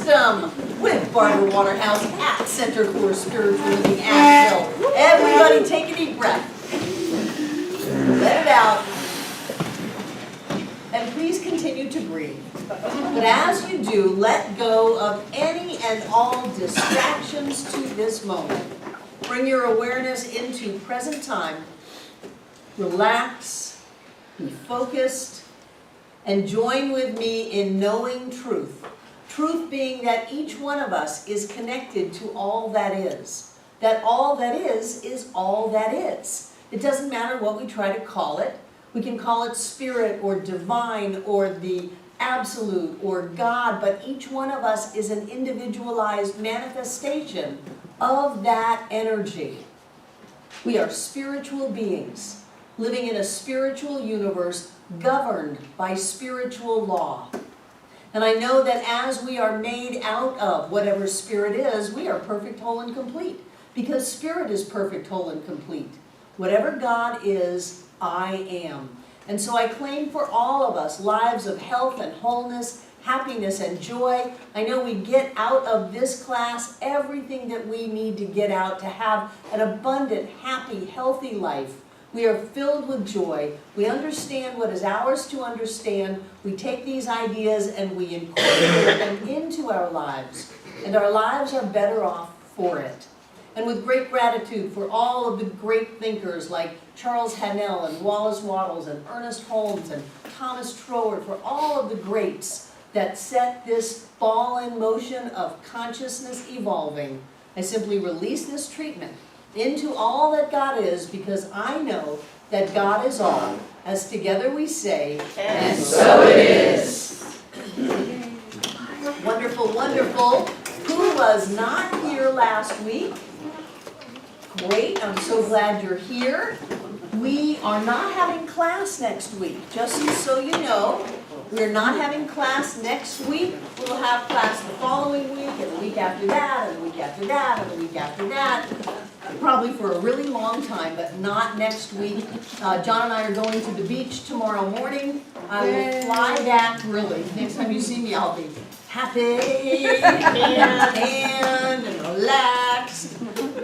System with Barbara Waterhouse at Center for Spiritual Living Asheville. Everybody take a deep breath. Let it out. And please continue to breathe. But as you do, let go of any and all distractions to this moment. Bring your awareness into present time. Relax, be focused, and join with me in knowing truth. Truth being that each one of us is connected to all that is. That all that is all that is. It doesn't matter what we try to call it. We can call it spirit or divine or the absolute or God, but each one of us is an individualized manifestation of that energy. We are spiritual beings living in a spiritual universe governed by spiritual law. And I know that as we are made out of whatever spirit is, we are perfect, whole, and complete. Because spirit is perfect, whole, and complete. Whatever God is, I am. And so I claim for all of us lives of health and wholeness, happiness and joy. I know we get out of this class everything that we need to get out to have an abundant, happy, healthy life. We are filled with joy. We understand what is ours to understand. We take these ideas and we incorporate them into our lives. And our lives are better off for it. And with great gratitude for all of the great thinkers like Charles Haanel and Wallace Wattles and Ernest Holmes and Thomas Troward, for all of the greats that set this ball in motion of consciousness evolving, I simply release this treatment into all that God is, because I know that God is all. As together we say, and so it is. Wonderful, wonderful. Who was not here last week? Great, I'm so glad you're here. We are not having class next week, just so you know. We're not having class next week. We'll have class the following week, and the week after that, and the week after that, and the week after that. Probably for a really long time, but not next week. John and I are going to the beach tomorrow morning. I will fly back, really. Next time you see me, I'll be happy and relaxed.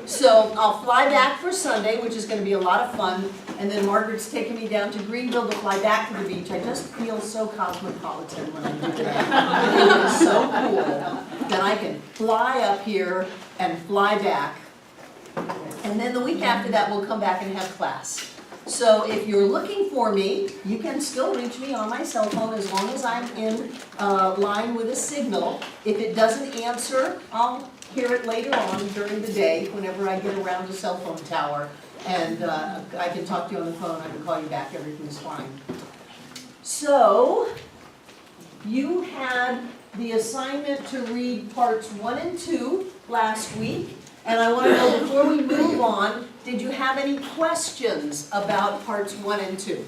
So I'll fly back for Sunday, which is going to be a lot of fun. And then Margaret's taking me down to Greenville to fly back to the beach. I just feel so cosmopolitan when I do that. It is so cool that I can fly up here and fly back. And then the week after that, we'll come back and have class. So if you're looking for me, you can still reach me on my cell phone as long as I'm in line with a signal. If it doesn't answer, I'll hear it later on during the day whenever I get around a cell phone tower. And I can talk to you on the phone, I can call you back, everything's fine. So, you had the assignment to read parts 1 and 2 last week. And I want to know, before we move on, did you have any questions about parts 1 and 2?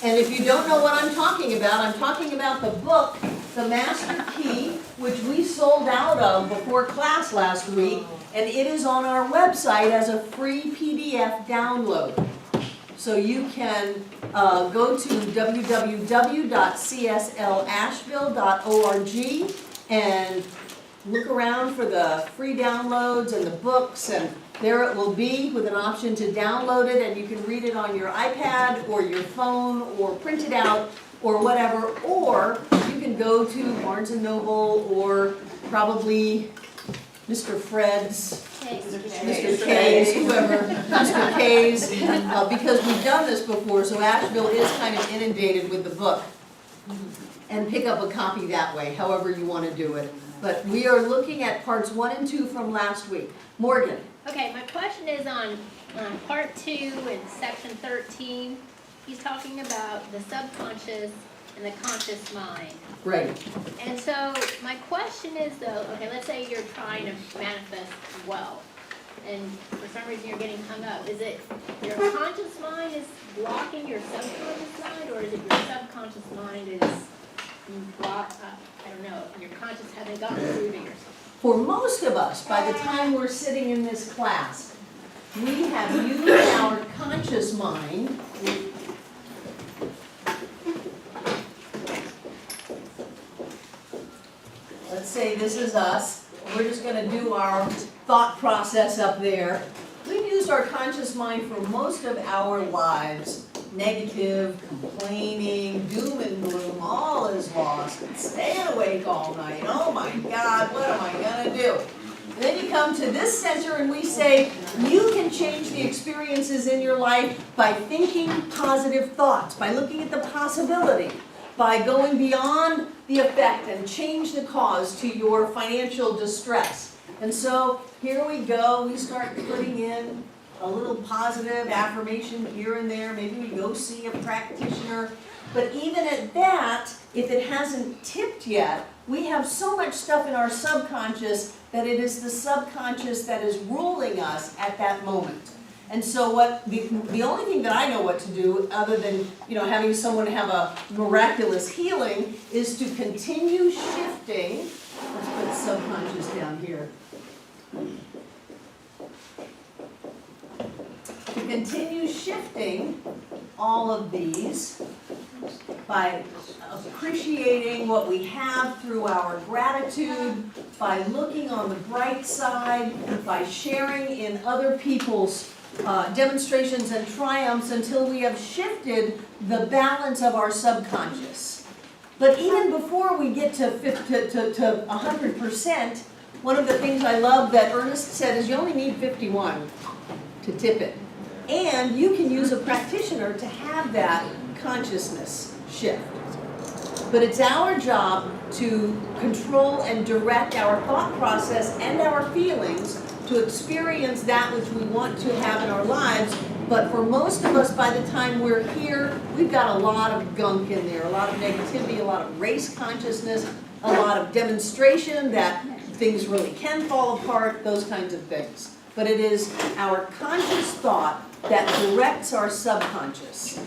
And if you don't know what I'm talking about the book, The Master Key, which we sold out of before class last week, and it is on our website as a free PDF download. So you can go to www.cslasheville.org and look around for the free downloads and the books, and there it will be with an option to download it, and you can read it on your iPad or your phone or print it out or whatever, or you can go to Barnes & Noble or probably Mr. Fred's, Mr. K's, whoever, Mr. K's, because we've done this before, so Asheville is kind of inundated with the book. And pick up a copy that way, however you want to do it. But we are looking at parts 1 and 2 from last week. Morgan. Okay, my question is on part 2 in section 13. He's talking about the subconscious and the conscious mind. Right. And so my question is though, okay, let's say you're trying to manifest wealth, and for some reason you're getting hung up. Is it your conscious mind is blocking your subconscious mind, or is it your subconscious mind is blocked? I don't know. Your conscious hasn't gotten through to yourself. For most of us, by the time we're sitting in this class, we have used our conscious mind say this is us. We're just gonna do our thought process up there. We've used our conscious mind for most of our lives. Negative, complaining, doom and gloom, all is lost, and staying awake all night. Oh my God, what am I gonna do? And then you come to this center and we say, you can change the experiences in your life by thinking positive thoughts, by looking at the possibility, by going beyond the effect and change the cause to your financial distress. And so here we go, we start putting in a little positive affirmation here and there. Maybe we go see a practitioner. But even at that, if it hasn't tipped yet, we have so much stuff in our subconscious that it is the subconscious that is ruling us at that moment. And so the only thing that I know what to do, other than having someone have a miraculous healing, is to continue shifting. Let's put subconscious down here. To continue shifting all of these by appreciating what we have through our gratitude, by looking on the bright side, by sharing in other people's demonstrations and triumphs until we have shifted the balance of our subconscious. But even before we get to 100%, one of the things I love that Ernest said is you only need 51 to tip it. And you can use a practitioner to have that consciousness shift. But it's our job to control and direct our thought process and our feelings to experience that which we want to have in our lives. But for most of us, by the time we're here, we've got a lot of gunk in there, a lot of negativity, a lot of race consciousness, a lot of demonstration that things really can fall apart, those kinds of things. But it is our conscious thought that directs our subconscious.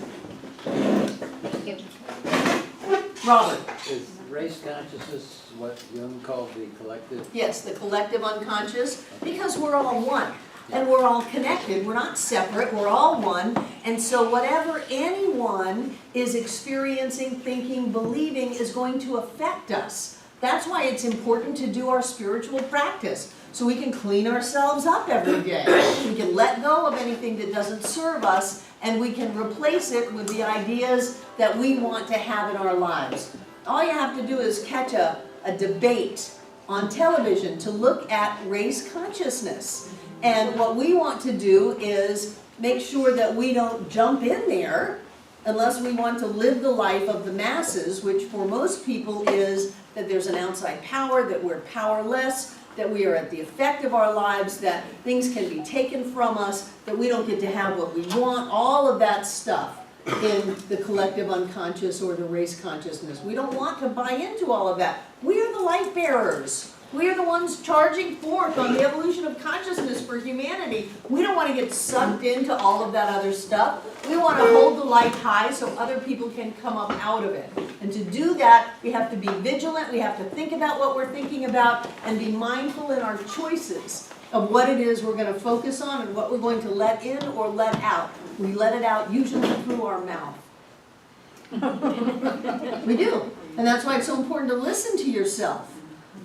Robert. Is race consciousness what Jung called the collective? Yes, the collective unconscious, because we're all one. And we're all connected, we're not separate, we're all one. And so whatever anyone is experiencing, thinking, believing is going to affect us. That's why it's important to do our spiritual practice, so we can clean ourselves up every day. We can let go of anything that doesn't serve us, and we can replace it with the ideas that we want to have in our lives. All you have to do is catch a debate on television to look at race consciousness. And what we want to do is make sure that we don't jump in there unless we want to live the life of the masses, which for most people is that there's an outside power, that we're powerless, that we are at the effect of our lives, that things can be taken from us, that we don't get to have what we want, all of that stuff in the collective unconscious or the race consciousness. We don't want to buy into all of that. We are the light bearers. We are the ones charging forth on the evolution of consciousness for humanity. We don't want to get sucked into all of that other stuff. We want to hold the light high so other people can come up out of it. And to do that, we have to be vigilant, we have to think about what we're thinking about, and be mindful in our choices of what it is we're going to focus on and what we're going to let in or let out. We let it out usually through our mouth. We do. And that's why it's so important to listen to yourself.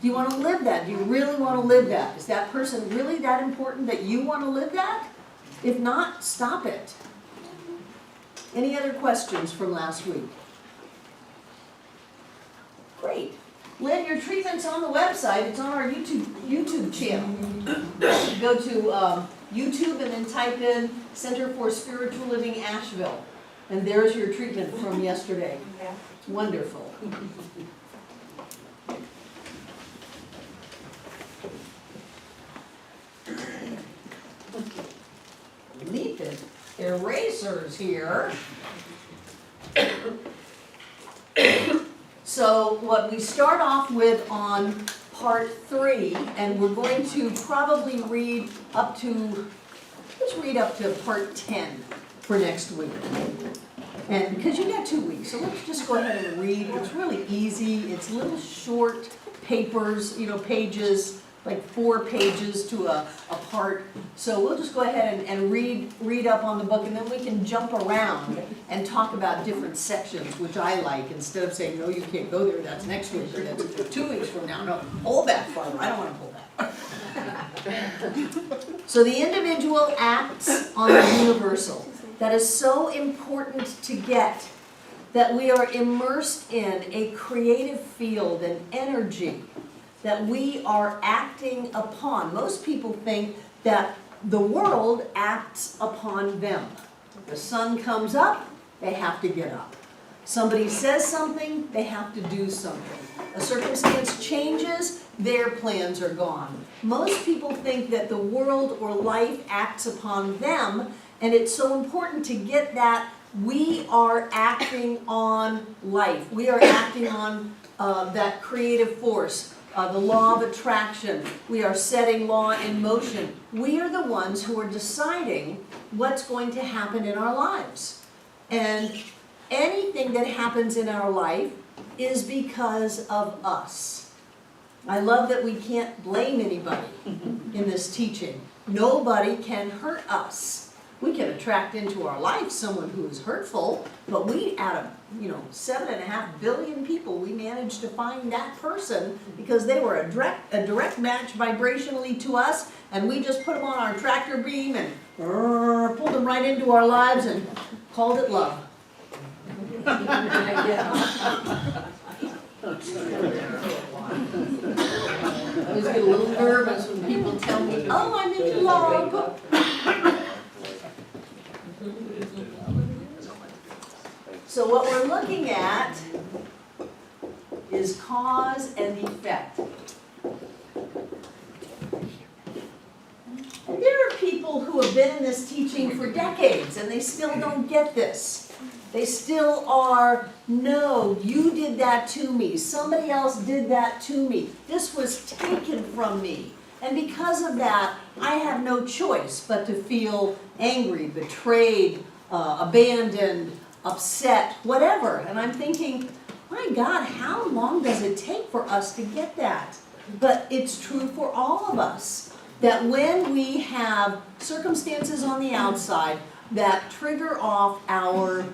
Do you want to live that? Do you really want to live that? Is that person really that important that you want to live that? If not, stop it. Any other questions from last week? Great. Lynn, your treatment's on the website. It's on our YouTube channel. Go to YouTube and then type in Center for Spiritual Living Asheville. And there's your treatment from yesterday. It's wonderful. Leaping erasers here. So what we start off with on part 3, and we're going to probably read up to, let's read up to part 10 for next week. And because you got 2 weeks, so let's just go ahead and read. It's really easy. It's little short papers, pages. like 4 pages to a part. So we'll just go ahead and read up on the book, and then we can jump around and talk about different sections, which I like, instead of saying, no, you can't go there, that's next week, or that's 2 weeks from now. No, hold that farther, I don't want to pull that. So the individual acts on the universal. That is so important to get, that we are immersed in a creative field and energy that we are acting upon. Most people think that the world acts upon them. The sun comes up, they have to get up. Somebody says something, they have to do something. A circumstance changes, their plans are gone. Most people think that the world or life acts upon them, and it's so important to get that we are acting on life. We are acting on that creative force. The law of attraction. We are setting law in motion. We are the ones who are deciding what's going to happen in our lives. And anything that happens in our life is because of us. I love that we can't blame anybody in this teaching. Nobody can hurt us. We can attract into our life someone who is hurtful, but we, out of 7.5 billion people, we managed to find that person because they were a direct match vibrationally to us, and we just put them on our tractor beam and pulled them right into our lives and called it love. I always get a little nervous when people tell me, oh, I'm into love. So what we're looking at is cause and effect. And there are people who have been in this teaching for decades and they still don't get this. They still are, no, you did that to me. Somebody else did that to me. This was taken from me. And because of that, I have no choice but to feel angry, betrayed, abandoned, upset, whatever. And I'm thinking, my God, how long does it take for us to get that? But it's true for all of us, that when we have circumstances on the outside that trigger off our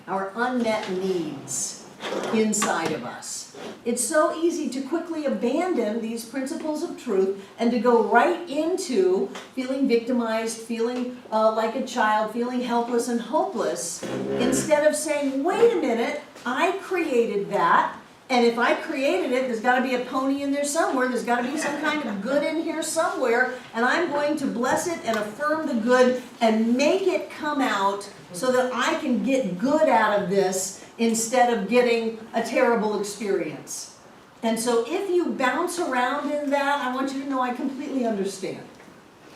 unmet needs inside of us, it's so easy to quickly abandon these principles of truth and to go right into feeling victimized, feeling like a child, feeling helpless and hopeless, instead of saying, wait a minute, I created that, and if I created it, there's got to be a pony in there somewhere, there's got to be some kind of good in here somewhere, and I'm going to bless it and affirm the good and make it come out so that I can get good out of this instead of getting a terrible experience. And so if you bounce around in that, I want you to know I completely understand.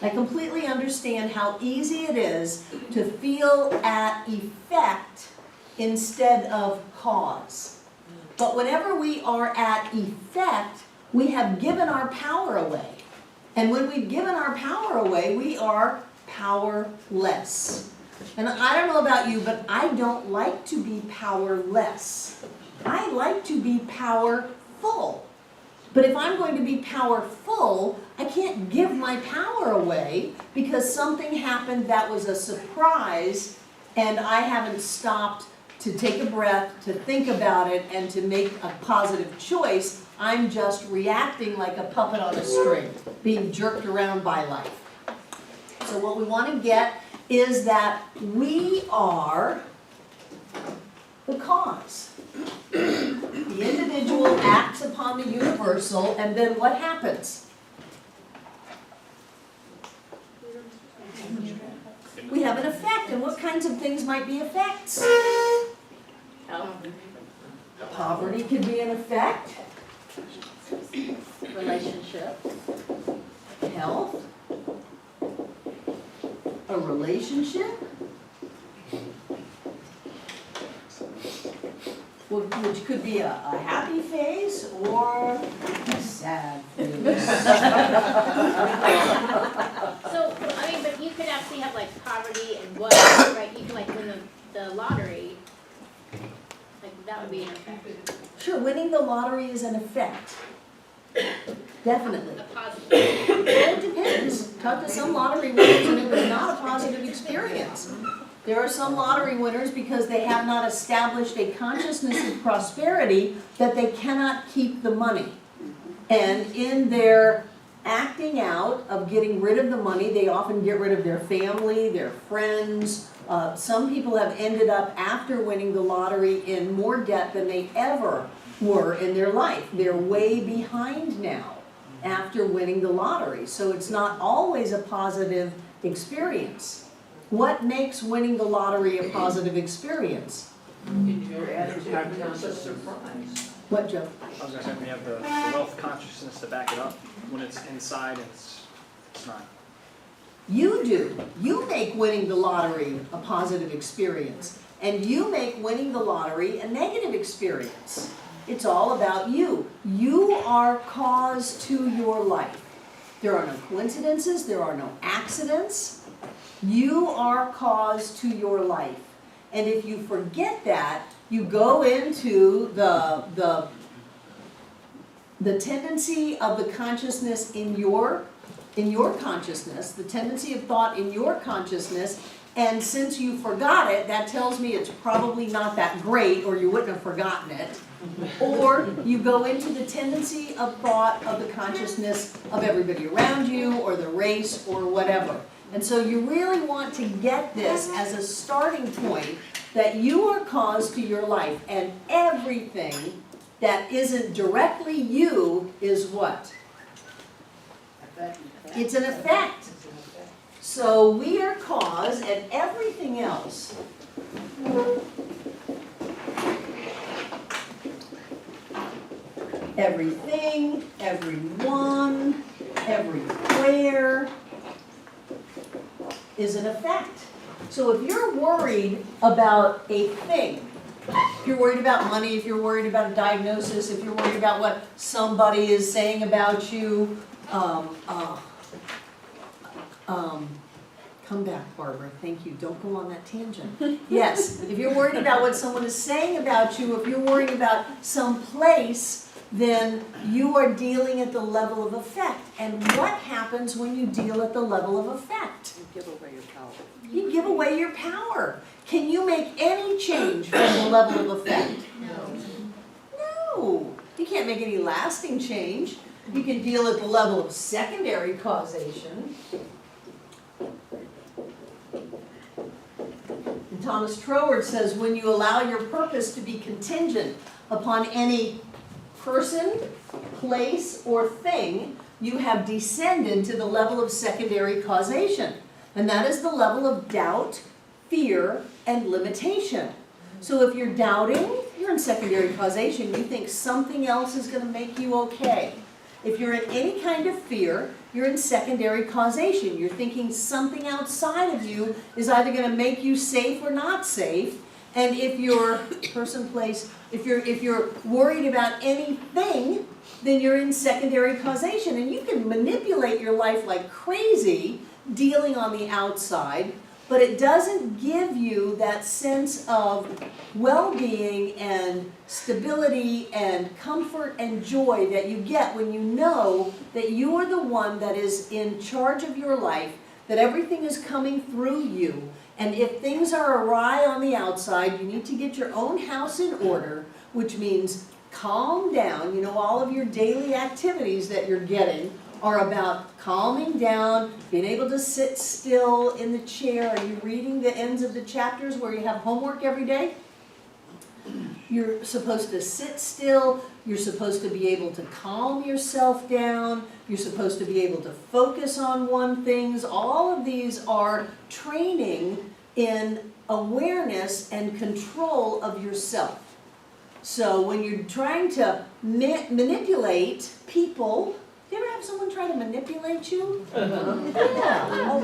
I completely understand how easy it is to feel at effect instead of cause. But whenever we are at effect, we have given our power away. And when we've given our power away, we are powerless. And I don't know about you, but I don't like to be powerless. I like to be powerful. But if I'm going to be powerful, I can't give my power away because something happened that was a surprise and I haven't stopped to take a breath, to think about it, and to make a positive choice. I'm just reacting like a puppet on a string, being jerked around by life. So what we want to get is that we are the cause. The individual acts upon the universal, and then what happens? We have an effect, and what kinds of things might be effects? Poverty could be an effect. Relationship. Health. A relationship. Which could be a happy phase or a sad phase. So, I mean, but you could actually have like poverty and wealth, right? You can like win the lottery, like that would be an effect. Sure, winning the lottery is an effect. Definitely. a positive. Well, it depends. Talk to some lottery winners and it was not a positive experience. There are some lottery winners because they have not established a consciousness of prosperity that they cannot keep the money. And in their acting out of getting rid of the money, they often get rid of their family, their friends. Some people have ended up after winning the lottery in more debt than they ever were in their life. They're way behind now after winning the lottery. So it's not always a positive experience. What makes winning the lottery a positive experience? Your attitude becomes a surprise. What, Joe? I was gonna say, we have the wealth consciousness to back it up. When it's inside, it's not. You do. You make winning the lottery a positive experience. And you make winning the lottery a negative experience. It's all about you. You are cause to your life. There are no coincidences. There are no accidents. You are cause to your life. And if you forget that, you go into the tendency of the consciousness in your consciousness, the tendency of thought in your consciousness, and since you forgot it, that tells me it's probably not that great, or you wouldn't have forgotten it. Or you go into the tendency of thought of the consciousness of everybody around you, or the race, or whatever. And so you really want to get this as a starting point, that you are cause to your life, and everything that isn't directly you is what? It's an effect. So we are cause, and everything else everything, everyone, everywhere is an effect. So if you're worried about a thing, if you're worried about money, if you're worried about a diagnosis, if you're worried about what somebody is saying about you, come back, Barbara, thank you, don't go on that tangent. Yes, if you're worried about what someone is saying about you, if you're worried about some place, then you are dealing at the level of effect. And what happens when you deal at the level of effect? You give away your power. You give away your power. Can you make any change from the level of effect? No. You can't make any lasting change. You can deal at the level of secondary causation. And Thomas Troward says, when you allow your purpose to be contingent upon any person, place, or thing, you have descended to the level of secondary causation. And that is the level of doubt, fear, and limitation. So if you're doubting, you're in secondary causation. You think something else is going to make you okay. If you're in any kind of fear, you're in secondary causation. You're thinking something outside of you is either going to make you safe or not safe. And if you're person, place, if you're worried about anything, then you're in secondary causation. And you can manipulate your life like crazy, dealing on the outside, but it doesn't give you that sense of well-being and stability and comfort and joy that you get when you know that you are the one that is in charge of your life, that everything is coming through you. And if things are awry on the outside, you need to get your own house in order, which means calm down. You know, all of your daily activities that you're getting are about calming down, being able to sit still in the chair. Are you reading the ends of the chapters where you have homework every day? You're supposed to sit still. You're supposed to be able to calm yourself down. You're supposed to be able to focus on one thing. All of these are training in awareness and control of yourself. So when you're trying to manipulate people, do you ever have someone try to manipulate you? Yeah.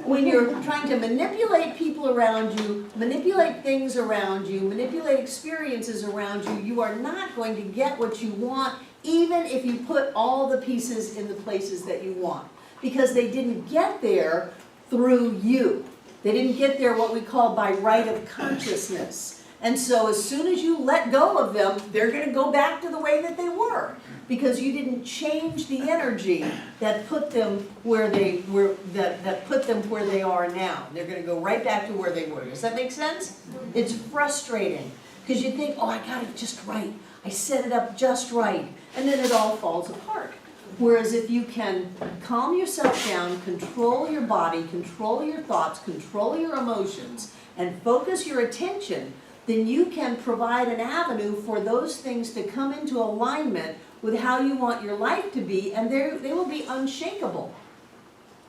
When you're trying to manipulate people around you, manipulate things around you, manipulate experiences around you, you are not going to get what you want, even if you put all the pieces in the places that you want. Because they didn't get there through you. They didn't get there what we call by right of consciousness. And so as soon as you let go of them, they're going to go back to the way that they were. because you didn't change the energy that put them where they were, that put them where they are now. They're gonna go right back to where they were. Does that make sense? It's frustrating, because you think, oh, I got it just right. I set it up just right, and then it all falls apart. Whereas if you can calm yourself down, control your body, control your thoughts, control your emotions, and focus your attention, then you can provide an avenue for those things to come into alignment with how you want your life to be, and they will be unshakable.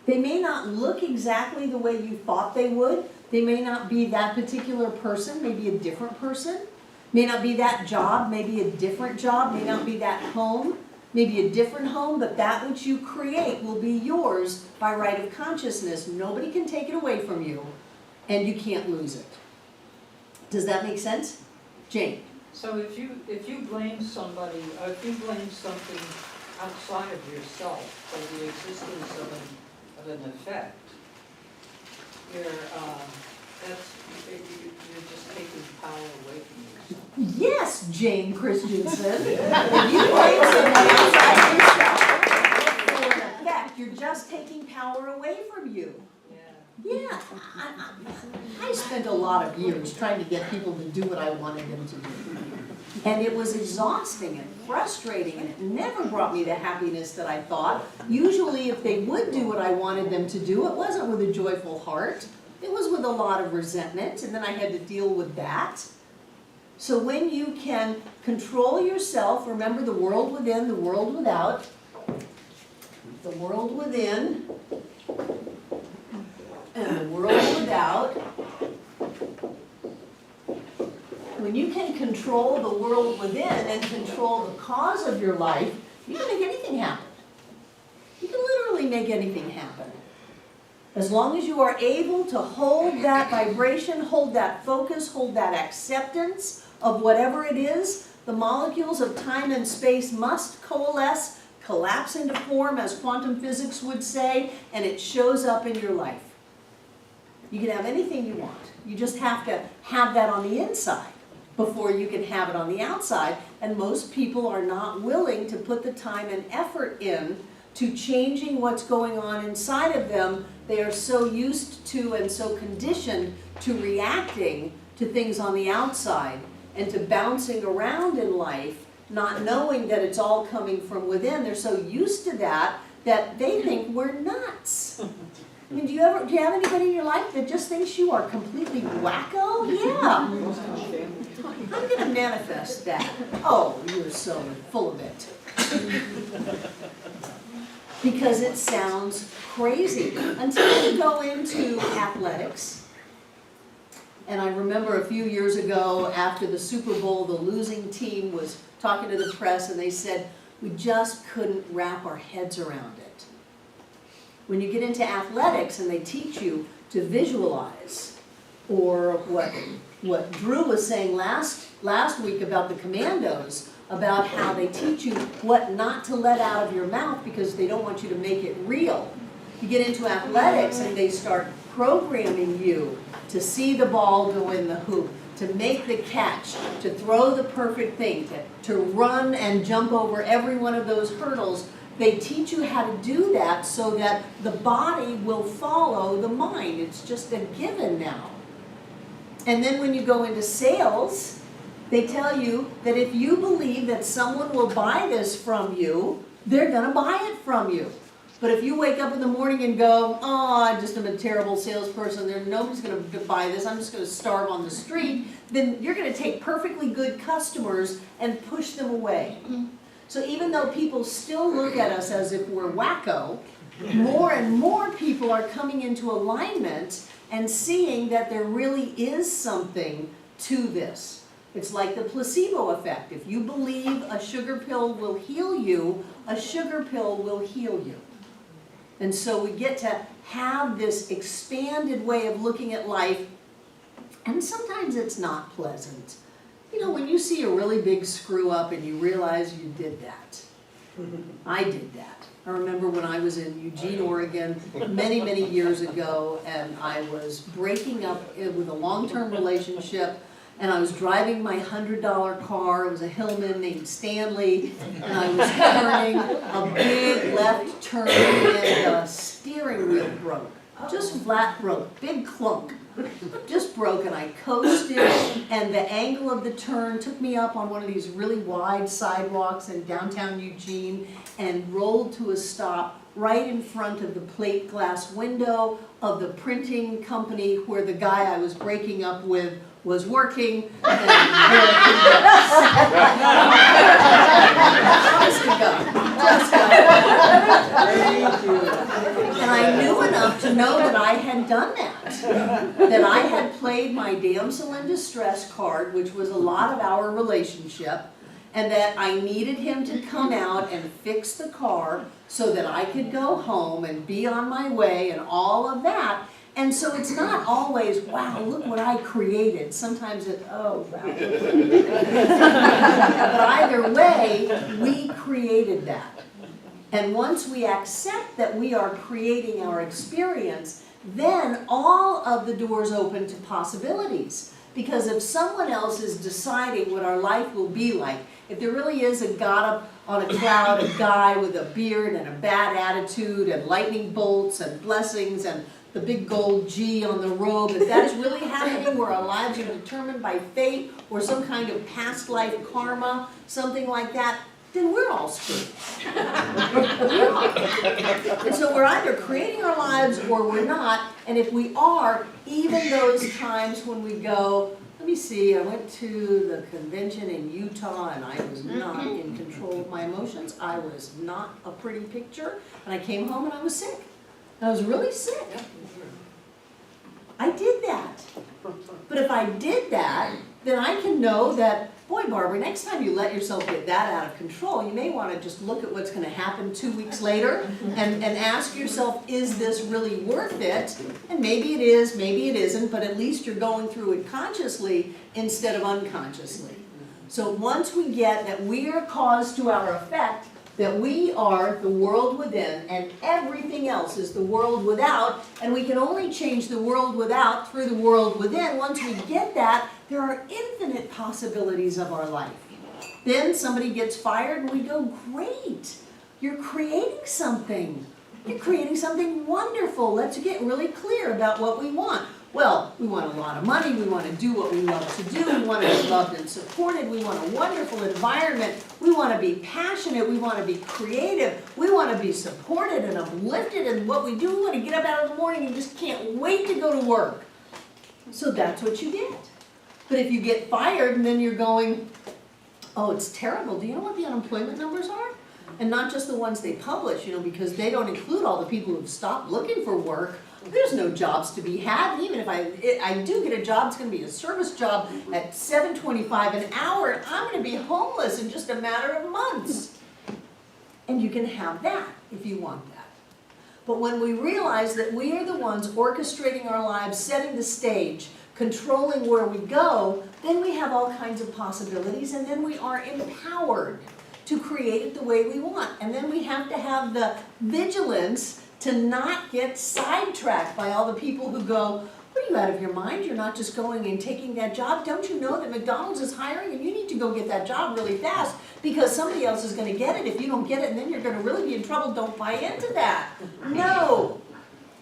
They may not look exactly the way you thought they would. They may not be that particular person, maybe a different person. May not be that job, maybe a different job. May not be that home, maybe a different home, but that which you create will be yours by right of consciousness. Nobody can take it away from you, and you can't lose it. Does that make sense? Jane? So if you blame somebody, or if you blame something outside of yourself for the existence of an effect, you're just taking power away from yourself. Yes, Jane Christensen. If you blame somebody outside yourself for an effect, you're just taking power away from you. Yeah, I spent a lot of years trying to get people to do what I wanted them to do. And it was exhausting and frustrating, and it never brought me the happiness that I thought. Usually if they would do what I wanted them to do, it wasn't with a joyful heart. It was with a lot of resentment, and then I had to deal with that. So when you can control yourself, remember the world within, the world without, the world within, and the world without. When you can control the world within and control the cause of your life, you can make anything happen. You can literally make anything happen. As long as you are able to hold that vibration, hold that focus, hold that acceptance of whatever it is, the molecules of time and space must coalesce, collapse into form, as quantum physics would say, and it shows up in your life. You can have anything you want. You just have to have that on the inside before you can have it on the outside. And most people are not willing to put the time and effort in to changing what's going on inside of them. They are so used to and so conditioned to reacting to things on the outside and to bouncing around in life, not knowing that it's all coming from within. They're so used to that that they think we're nuts. I mean, do you have anybody in your life that just thinks you are completely wacko? Yeah. I'm going to manifest that. Oh, you're so full of it. Because it sounds crazy. Until you go into athletics. And I remember a few years ago after the Super Bowl, the losing team was talking to the press and they said, we just couldn't wrap our heads around it. When you get into athletics and they teach you to visualize, or what Drew was saying last week about the commandos, about how they teach you what not to let out of your mouth because they don't want you to make it real. You get into athletics and they start programming you to see the ball go in the hoop, to make the catch, to throw the perfect thing, to run and jump over every one of those hurdles. They teach you how to do that so that the body will follow the mind. It's just a given now. And then when you go into sales, they tell you that if you believe that someone will buy this from you, they're going to buy it from you. But if you wake up in the morning and go, oh, I just am a terrible salesperson, nobody's going to buy this, I'm just going to starve on the street, then you're going to take perfectly good customers and push them away. So even though people still look at us as if we're wacko, more and more people are coming into alignment and seeing that there really is something to this. It's like the placebo effect. If you believe a sugar pill will heal you, a sugar pill will heal you. And so we get to have this expanded way of looking at life, and sometimes it's not pleasant. You know, when you see a really big screw up and you realize you did that. I did that. I remember when I was in Eugene, Oregon, many, many years ago, and I was breaking up with a long-term relationship, and I was driving my $100 car. It was a Hillman named Stanley, and I was turning a big left turn, and the steering wheel broke. Just flat broke, big clunk. Just broke, and I coasted, and the angle of the turn took me up on one of these really wide sidewalks in downtown Eugene and rolled to a stop right in front of the plate glass window of the printing company where the guy I was breaking up with was working. And Honest to God. Just God. And I knew enough to know that I had done that. That I had played my damsel in distress card, which was a lot of our relationship, and that I needed him to come out and fix the car so that I could go home and be on my way and all of that. And so it's not always, wow, look what I created. Sometimes it's, oh, wow. But either way, we created that. And once we accept that we are creating our experience, then all of the doors open to possibilities. Because if someone else is deciding what our life will be like, if there really is a God up on a cloud, a guy with a beard and a bad attitude and lightning bolts and blessings and the big gold G on the robe, if that is really happening where our lives are determined by fate or some kind of past life karma, something like that, then we're all screwed. We are. And so we're either creating our lives or we're not, and if we are, even those times when we go, let me see, I went to the convention in Utah and I was not in control of my emotions. I was not a pretty picture, and I came home and I was sick. I was really sick. I did that. But if I did that, then I can know that, boy, Barbara, next time you let yourself get that out of control, you may want to just look at what's going to happen 2 weeks later and ask yourself, is this really worth it? And maybe it is, maybe it isn't, but at least you're going through it consciously instead of unconsciously. So once we get that we are cause to our effect, that we are the world within and everything else is the world without, and we can only change the world without through the world within. Once we get that, there are infinite possibilities of our life. Then somebody gets fired and we go, great, you're creating something. You're creating something wonderful. Let's get really clear about what we want. Well, we want a lot of money, we want to do what we love to do, we want to be loved and supported, we want a wonderful environment, we want to be passionate, we want to be creative, we want to be supported and uplifted in what we do, we want to get up out of the morning and just can't wait to go to work. So that's what you get. But if you get fired and then you're going, oh, it's terrible, do you know what the unemployment numbers are? And not just the ones they publish, because they don't include all the people who've stopped looking for work. There's no jobs to be had. Even if I do get a job, it's going to be a service job at $7.25 an hour. And I'm going to be homeless in just a matter of months. And you can have that if you want that. But when we realize that we are the ones orchestrating our lives, setting the stage, controlling where we go, then we have all kinds of possibilities, and then we are empowered to create it the way we want. And then we have to have the vigilance to not get sidetracked by all the people who go, what are you out of your mind? You're not just going and taking that job. Don't you know that McDonald's is hiring and you need to go get that job really fast because somebody else is going to get it. If you don't get it, and then you're going to really be in trouble. Don't buy into that. No.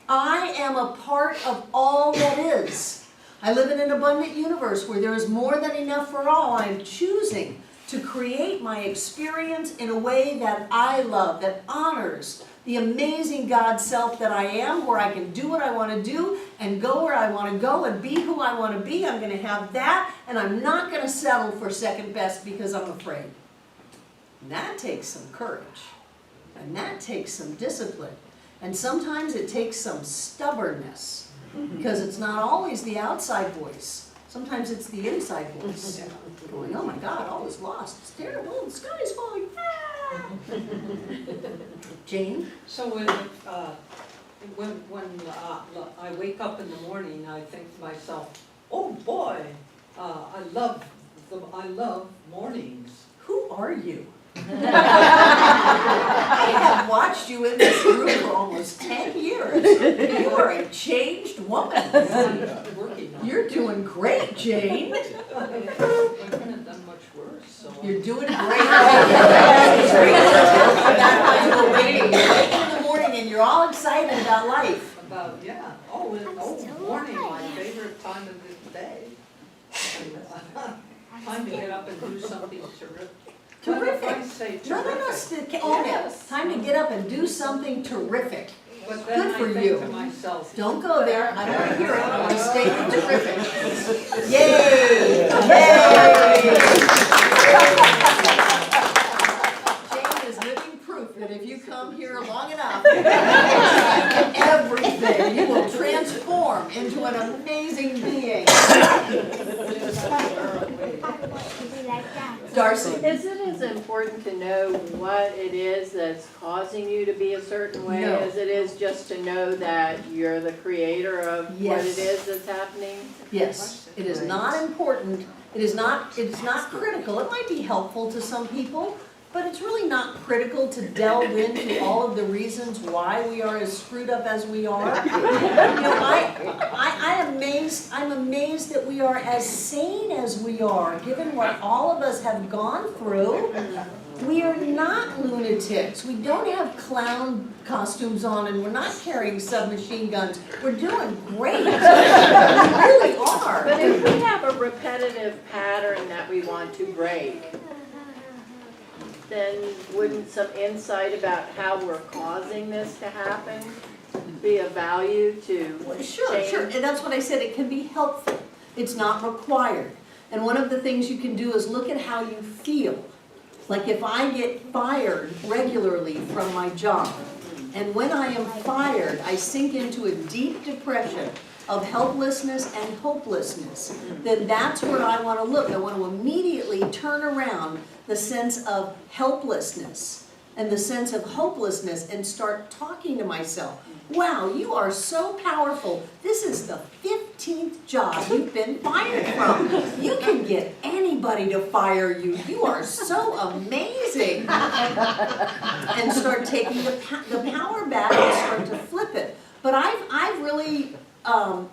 I am a part of all that is. I live in an abundant universe where there is more than enough for all. I'm choosing to create my experience in a way that I love, that honors the amazing God self that I am, where I can do what I want to do and go where I want to go and be who I want to be. I'm going to have that, and I'm not going to settle for second best because I'm afraid. And that takes some courage, and that takes some discipline, and sometimes it takes some stubbornness, because it's not always the outside voice. Sometimes it's the inside voice going, oh my God, all is lost. It's terrible. The sky is falling. Ah! Jane? So when I wake up in the morning, I think to myself, oh boy, I love mornings. Who are you? I have watched you in this room for almost 10 years. You are a changed woman. Working on it. You're doing doing great, Jane. I couldn't have done much worse, so. You're doing great. It's great. That's why you were waiting. You're waiting in the morning and you're all excited about life. About, yeah, morning, my favorite time of the day. Time to get up and do something terrific. But if I say No, terrific, own it. Yes. Time to get up and do something terrific. but then Good for I you. think to myself, Don't go there, I don't want to hear it, I want to stay with terrific. Yay! Yay! Jane is living proof that if you come here long enough, everything, you will transform into an amazing being. Darcy? Is it as important to know what it is that's causing you to be a certain way No. as it is just to know that you're the creator of what Yes. it is that's happening? Yes, it is not important, it's not critical, it might be helpful to some people, but it's really not critical to delve into all of the reasons why we are as screwed up as we are. I'm amazed that we are as sane as we are, given what all of us have gone through. We are not lunatics, we don't have clown costumes on, and we're not carrying submachine guns. We're doing great, we really are. But if we have a repetitive pattern that we want to break, then wouldn't some insight about how we're causing this to happen be of value to Sure, change? and that's what I said, it can be helpful, it's not required. And one of the things you can do is look at how you feel. Like if I get fired regularly from my job, and when I am fired, I sink into a deep depression of helplessness and hopelessness, then that's where I want to look. I want to immediately turn around the sense of helplessness and the sense of hopelessness and start talking to myself. Wow, you are so powerful. This is the 15th job you've been fired from. You can get anybody to fire you. You are so amazing. And start taking the power back and start to flip it. But I've really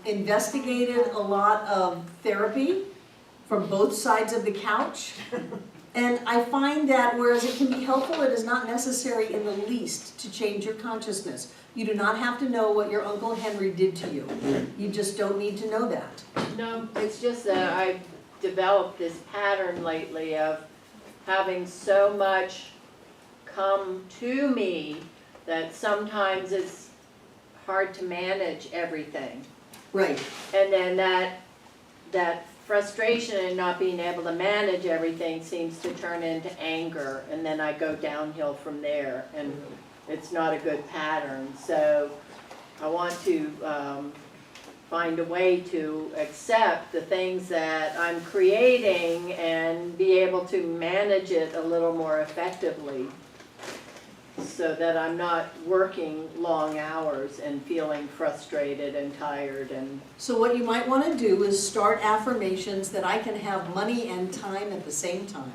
investigated a lot of therapy from both sides of the couch. And I find that whereas it can be helpful, it is not necessary in the least to change your consciousness. You do not have to know what your Uncle Henry did to you. You just don't need to know that. No, it's just that I've developed this pattern lately of having so much come to me that sometimes it's hard to manage everything. Right. And then that frustration and not being able to manage everything seems to turn into anger, and then I go downhill from there, and it's not a good pattern. So I want to find a way to accept the things that I'm creating and be able to manage it a little more effectively, so that I'm not working long hours and feeling frustrated and tired. And So what you might want to do is start affirmations that I can have money and time at the same time.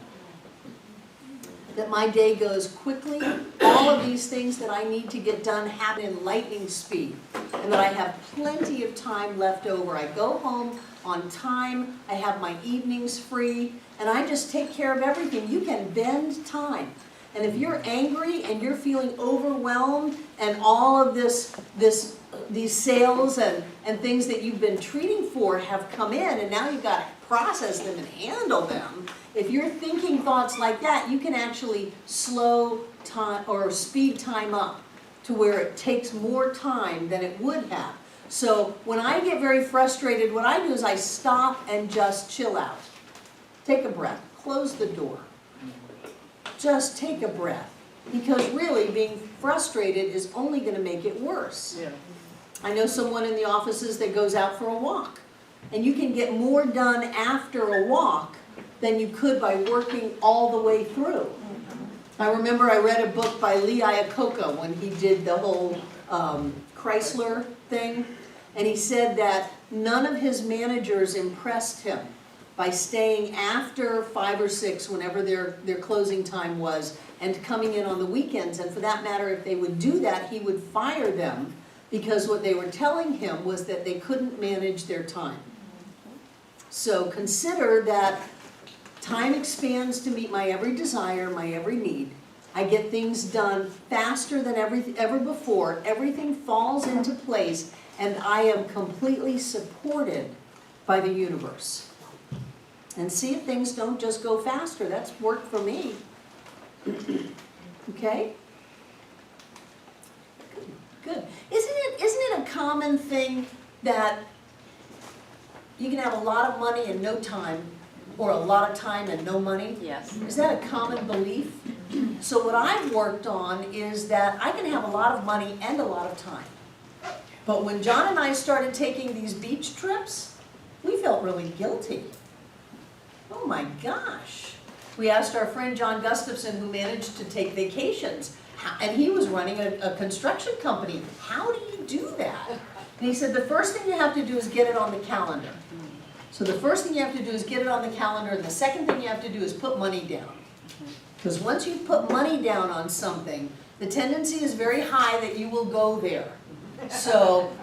That my day goes quickly, all of these things that I need to get done happen in lightning speed, and that I have plenty of time left over. I go home on time, I have my evenings free, and I just take care of everything. You can bend time. And if you're angry and you're feeling overwhelmed and all of these sales and things that you've been treating for have come in and now you've got to process them and handle them, if you're thinking thoughts like that, you can actually slow time or speed time up to where it takes more time than it would have. So when I get very frustrated, what I do is I stop and just chill out. Take a breath, close the door. Just take a breath, because really being frustrated is only going to make it worse. yeah. I know someone in the offices that goes out for a walk, and you can get more done after a walk than you could by working all the way through. I remember I read a book by Lee Iacocca when he did the whole Chrysler thing, and he said that none of his managers impressed him by staying after 5 or 6, whenever their closing time was, and coming in on the weekends. And for that matter, if they would do that, he would fire them, because what they were telling him was that they couldn't manage their time. So consider that time expands to meet my every desire, my every need. I get things done faster than ever before. Everything falls into place, and I am completely supported by the universe. And see if things don't just go faster. That's worked for me. Okay? Good. Isn't it a common thing that you can have a lot of money and no time, or a lot of time and no money? Yes. Is that a common belief? So what I've worked on is that I can have a lot of money and a lot of time. But when John and I started taking these beach trips, we felt really guilty. Oh my gosh. We asked our friend John Gustafson, who managed to take vacations, and he was running a construction company. How do you do that? And he said, the first thing you have to do is get it on the calendar. So the first thing you have to do is get it on the calendar, and the second thing you have to do is put money down. Because once you put money down on something, the tendency is very high that you will go there. So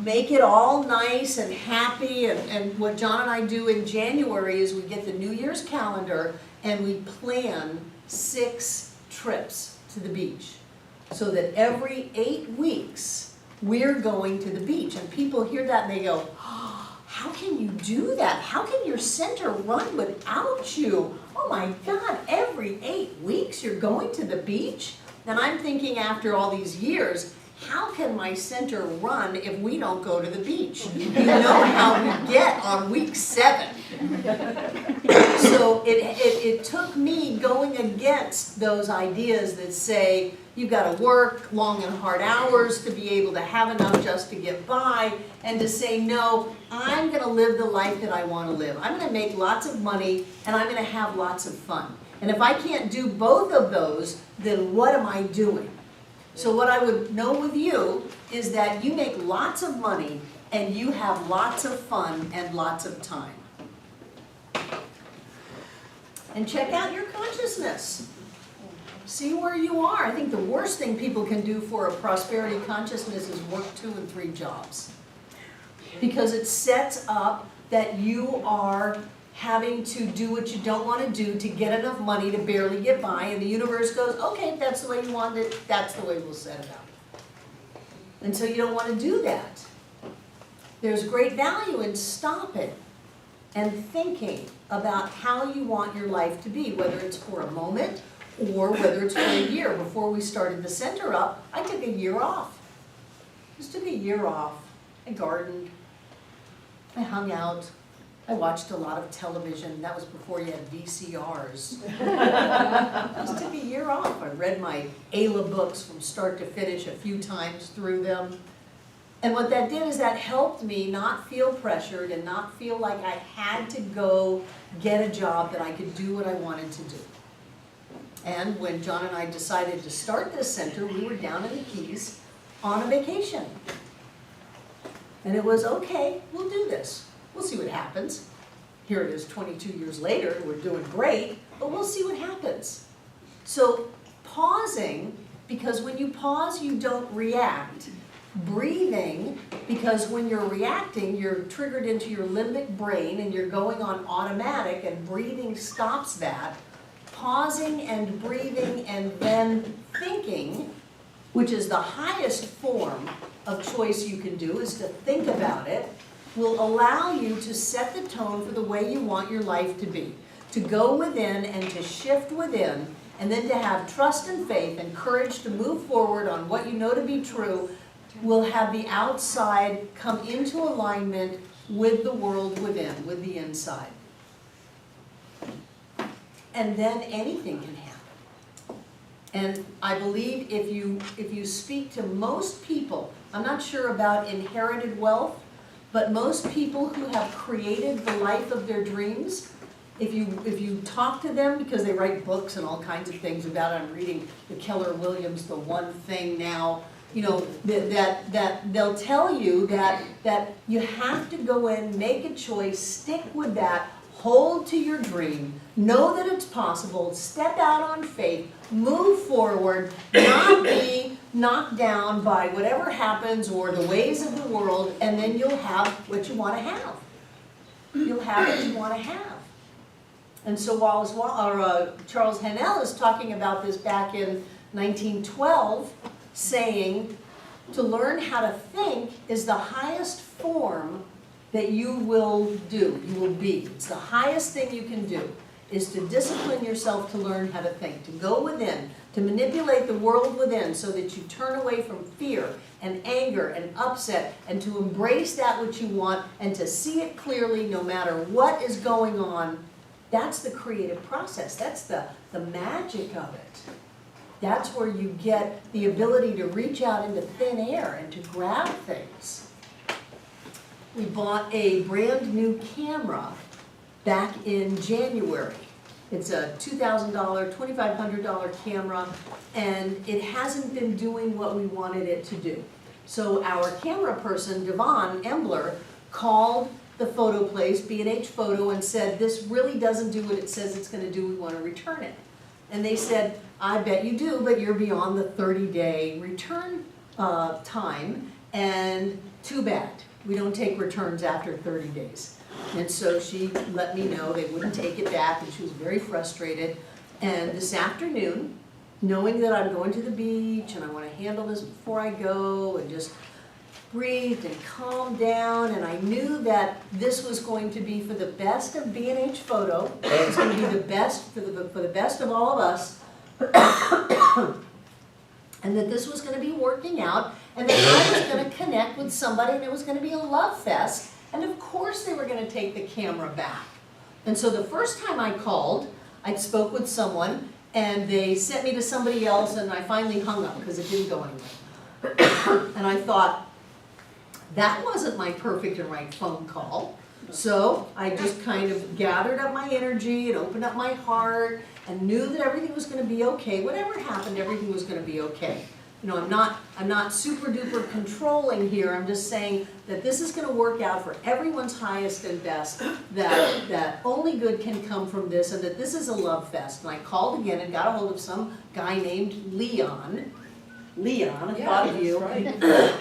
make it all nice and happy, and what John and I do in January is we get the New Year's calendar and we plan 6 trips to the beach. So that every 8 weeks, we're going to the beach. And people hear that and they go, oh, how can you do that? How can your center run without you? Oh my God, every 8 weeks you're going to the beach? And I'm thinking after all these years, how can my center run if we don't go to the beach? You know how we get on week 7. So it took me going against those ideas that say you've got to work long and hard hours to be able to have enough just to get by, and to say, no, I'm going to live the life that I want to live. I'm going to make lots of money and I'm going to have lots of fun. And if I can't do both of those, then what am I doing? So what I would know with you is that you make lots of money and you have lots of fun and lots of time. And check out your consciousness. See where you are. I think the worst thing people can do for a prosperity consciousness is work 2 and 3 jobs. Because it sets up that you are having to do what you don't want to do to get enough money to barely get by, and the universe goes, okay, if that's the way you want it, that's the way we'll set it up. And so you don't want to do that. There's great value in stopping and thinking about how you want your life to be, whether it's for a moment or whether it's for a year. Before we started the center up, I took a year off. Just took a year off. I gardened. I hung out. I watched a lot of television. That was before you had VCRs. Just took a year off. I read my Ayla books from start to finish a few times through them. And what that did is that helped me not feel pressured and not feel like I had to go get a job, that I could do what I wanted to do. And when John and I decided to start this center, we were down in the Keys on a vacation. And it was, okay, we'll do this. We'll see what happens. Here it is 22 years later, we're doing great, but we'll see what happens. So pausing, because when you pause, you don't react. Breathing, because when you're reacting, you're triggered into your limbic brain and you're going on automatic, and breathing stops that. Pausing and breathing and then thinking, which is the highest form of choice you can do, is to think about it, will allow you to set the tone for the way you want your life to be. To go within and to shift within, and then to have trust and faith and courage to move forward on what you know to be true, will have the outside come into alignment with the world within, with the inside. And then anything can happen. And I believe if you speak to most people, I'm not sure about inherited wealth, but most people who have created the life of their dreams, if you talk to them, because they write books and all kinds of things about it, I'm reading the Keller Williams, The One Thing now, you know, that they'll tell you that you have to go in, make a choice, stick with that, hold to your dream, know that it's possible, step out on faith, move forward, not be knocked down by whatever happens or the ways of the world, and then you'll have what you want to have. You'll habit you want to have. And so Charles Haanel is talking about this back in 1912, saying to learn how to think is the highest form that you will do, you will be. It's the highest thing you can do, is to discipline yourself to learn how to think, to go within, to manipulate the world within so that you turn away from fear and anger and upset and to embrace that which you want and to see it clearly no matter what is going on. That's the creative process. That's the magic of it. That's where you get the ability to reach out into thin air and to grab things. We bought a brand new camera back in January. It's a $2,000, $2,500 camera, and it hasn't been doing what we wanted it to do. So our camera person, Devon Embler, called the photo place, B&H Photo, and said, this really doesn't do what it says it's going to do, we want to return it. And they said, I bet you do, but you're beyond the 30-day return time, and too bad. We don't take returns after 30 days. And so she let me know they wouldn't take it back, and she was very frustrated. And this afternoon, knowing that I'm going to the beach and I want to handle this before I go and just breathed and calmed down, and I knew that this was going to be for the best of B&H Photo. It was going to be the best for the best of all of us, and that this was going to be working out, and that I was going to connect with somebody, and it was going to be a love fest, and of course they were going to take the camera back. And so the first time I called, I spoke with someone, and they sent me to somebody else, and I finally hung up because it didn't go anywhere. And I thought, that wasn't my perfect and right phone call. So I just kind of gathered up my energy and opened up my heart and knew that everything was going to be okay. Whatever happened, everything was going to be okay. You know, I'm not super duper controlling here. I'm just saying that this is going to work out for everyone's highest and best, that only good can come from this, and that this is a love fest. And I called again and got a hold of some guy named Leon. Leon, I thought of you. Right.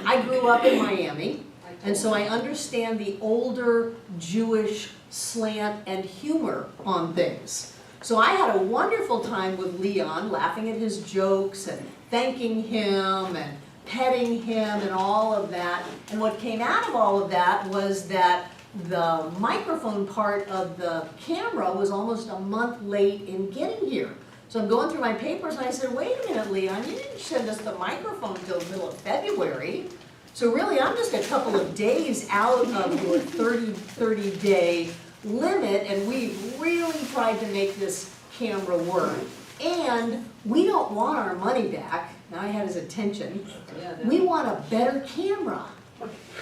I grew up in Miami, and so I understand the older Jewish slant and humor on things. So I had a wonderful time with Leon, laughing at his jokes and thanking him and petting him and all of that. And what came out of all of that was that the microphone part of the camera was almost a month late in getting here. So I'm going through my papers and I said, wait a minute, Leon, you didn't send us the microphone till the middle of February. So really, I'm just a couple of days out of your 30-day limit, and we really tried to make this camera work. And we don't want our money back. Now I had his attention. We want a better camera.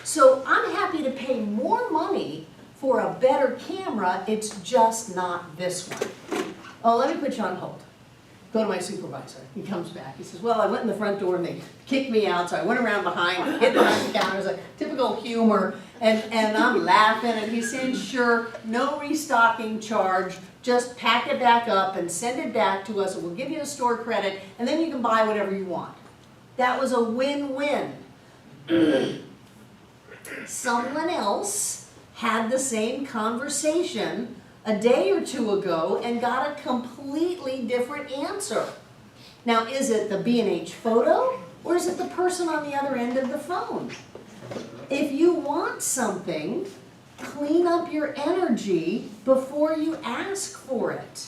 So I'm happy to pay more money for a better camera. It's just not this one. Oh, let me put you on hold. Go to my supervisor. He comes back. He says, well, I went in the front door and they kicked me out, so I went around behind, hid behind the counter. It was like typical humor. And I'm laughing, and he's saying, sure, no restocking charge. Just pack it back up and send it back to us, and we'll give you a store credit, and then you can buy whatever you want. That was a win-win. Someone else had the same conversation a day or two ago and got a completely different answer. Now, is it the B&H Photo, or is it the person on the other end of the phone? If you want something, clean up your energy before you ask for it.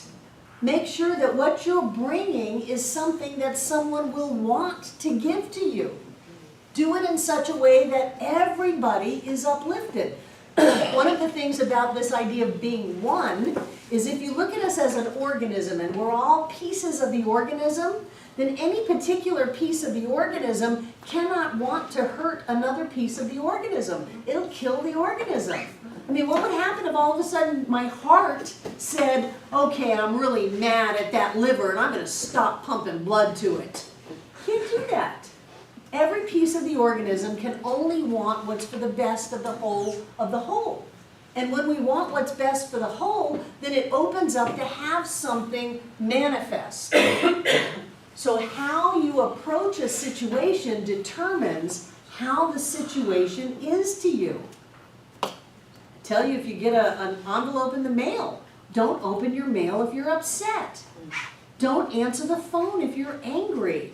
Make sure that what you're bringing is something that someone will want to give to you. Do it in such a way that everybody is uplifted. One of the things about this idea of being one is if you look at us as an organism and we're all pieces of the organism, then any particular piece of the organism cannot want to hurt another piece of the organism. It'll kill the organism. I mean, what would happen if all of a sudden my heart said, okay, I'm really mad at that liver and I'm going to stop pumping blood to it? Can't do that. Every piece of the organism can only want what's for the best of the whole. And when we want what's best for the whole, then it opens up to have something manifest. So how you approach a situation determines how the situation is to you. tell you if you get an envelope in the mail, don't open your mail if you're upset. Don't answer the phone if you're angry.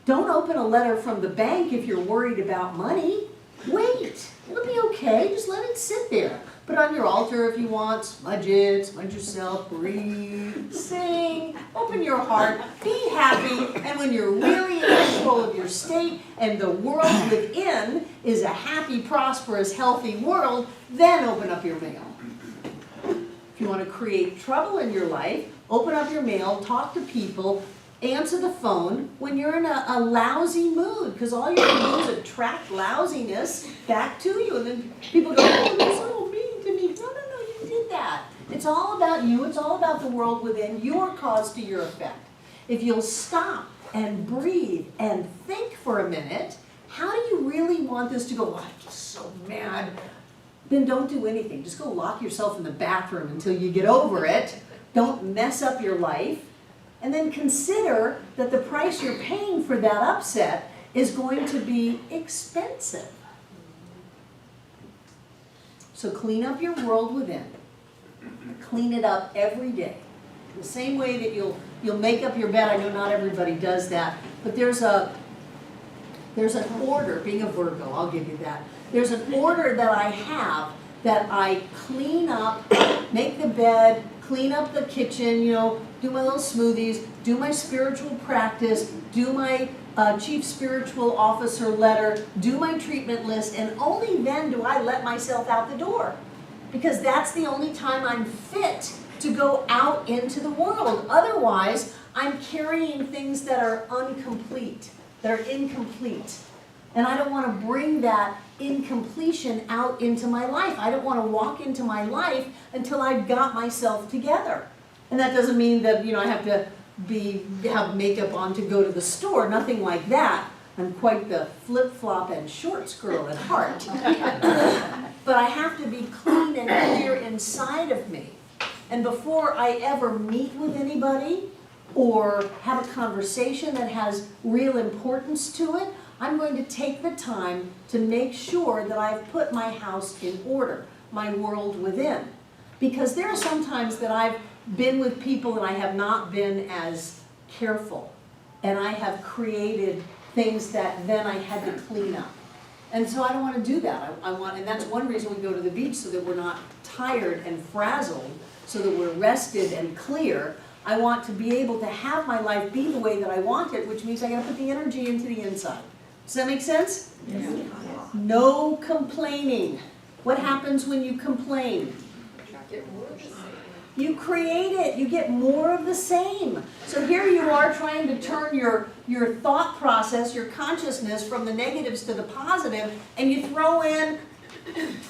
Don't open a letter from the bank if you're worried about money. Wait, it'll be okay, just let it sit there. Put it on your altar if you want, smudge it, smudge yourself, breathe, sing, open your heart, be happy, and when you're really in control of your state and the world within is a happy, prosperous, healthy world, then open up your mail. If you want to create trouble in your life, open up your mail, talk to people, answer the phone when you're in a lousy mood, because all you're going to do is attract lousiness back to you. And then people go, oh, you're so mean to me. No, you did that. It's all about you. It's all about the world within, your cause to your effect. If you'll stop and breathe and think for a minute, how do you really want this to go? Oh, I'm just so mad. Then don't do anything. Just go lock yourself in the bathroom until you get over it. Don't mess up your life. And then consider that the price you're paying for that upset is going to be expensive. So clean up your world within. Clean it up every day. The same way that you'll make up your bed. I know not everybody does that, but there's an order, being a Virgo, I'll give you that. There's an order that I have that I clean up, make the bed, clean up the kitchen, do my little smoothies, do my spiritual practice, do my chief spiritual officer letter, do my treatment list, and only then do I let myself out the door. Because that's the only time I'm fit to go out into the world. Otherwise, I'm carrying things that are incomplete. And I don't want to bring that incompletion out into my life. I don't want to walk into my life until I've got myself together. And that doesn't mean that, I have to have makeup on to go to the store, nothing like that. I'm quite the flip-flop and shorts girl at heart. But I have to be clean and clear inside of me. And before I ever meet with anybody or have a conversation that has real importance to it, I'm going to take the time to make sure that I've put my house in order, my world within. Because there are some times that I've been with people and I have not been as careful. And I have created things that then I had to clean up. And so I don't want to do that. And that's one reason we go to the beach, so that we're not tired and frazzled, so that we're rested and clear. I want to be able to have my life be the way that I want it, which means I got to put the energy into the inside. Does that make sense? Yes. No complaining. What happens when you complain? You create it. You get more of the same. So here you are trying to turn your thought process, your consciousness from the negatives to the positive, and you throw in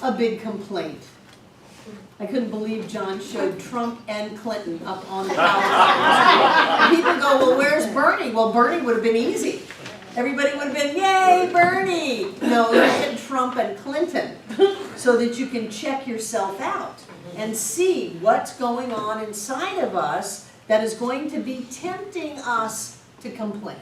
a big complaint. I couldn't believe John showed Trump and Clinton up on the PowerPoint. People go, well, where's Bernie? Well, Bernie would have been easy. Everybody would have been, yay, Bernie! No, you said Trump and Clinton, so that you can check yourself out and see what's going on inside of us that is going to be tempting us to complain.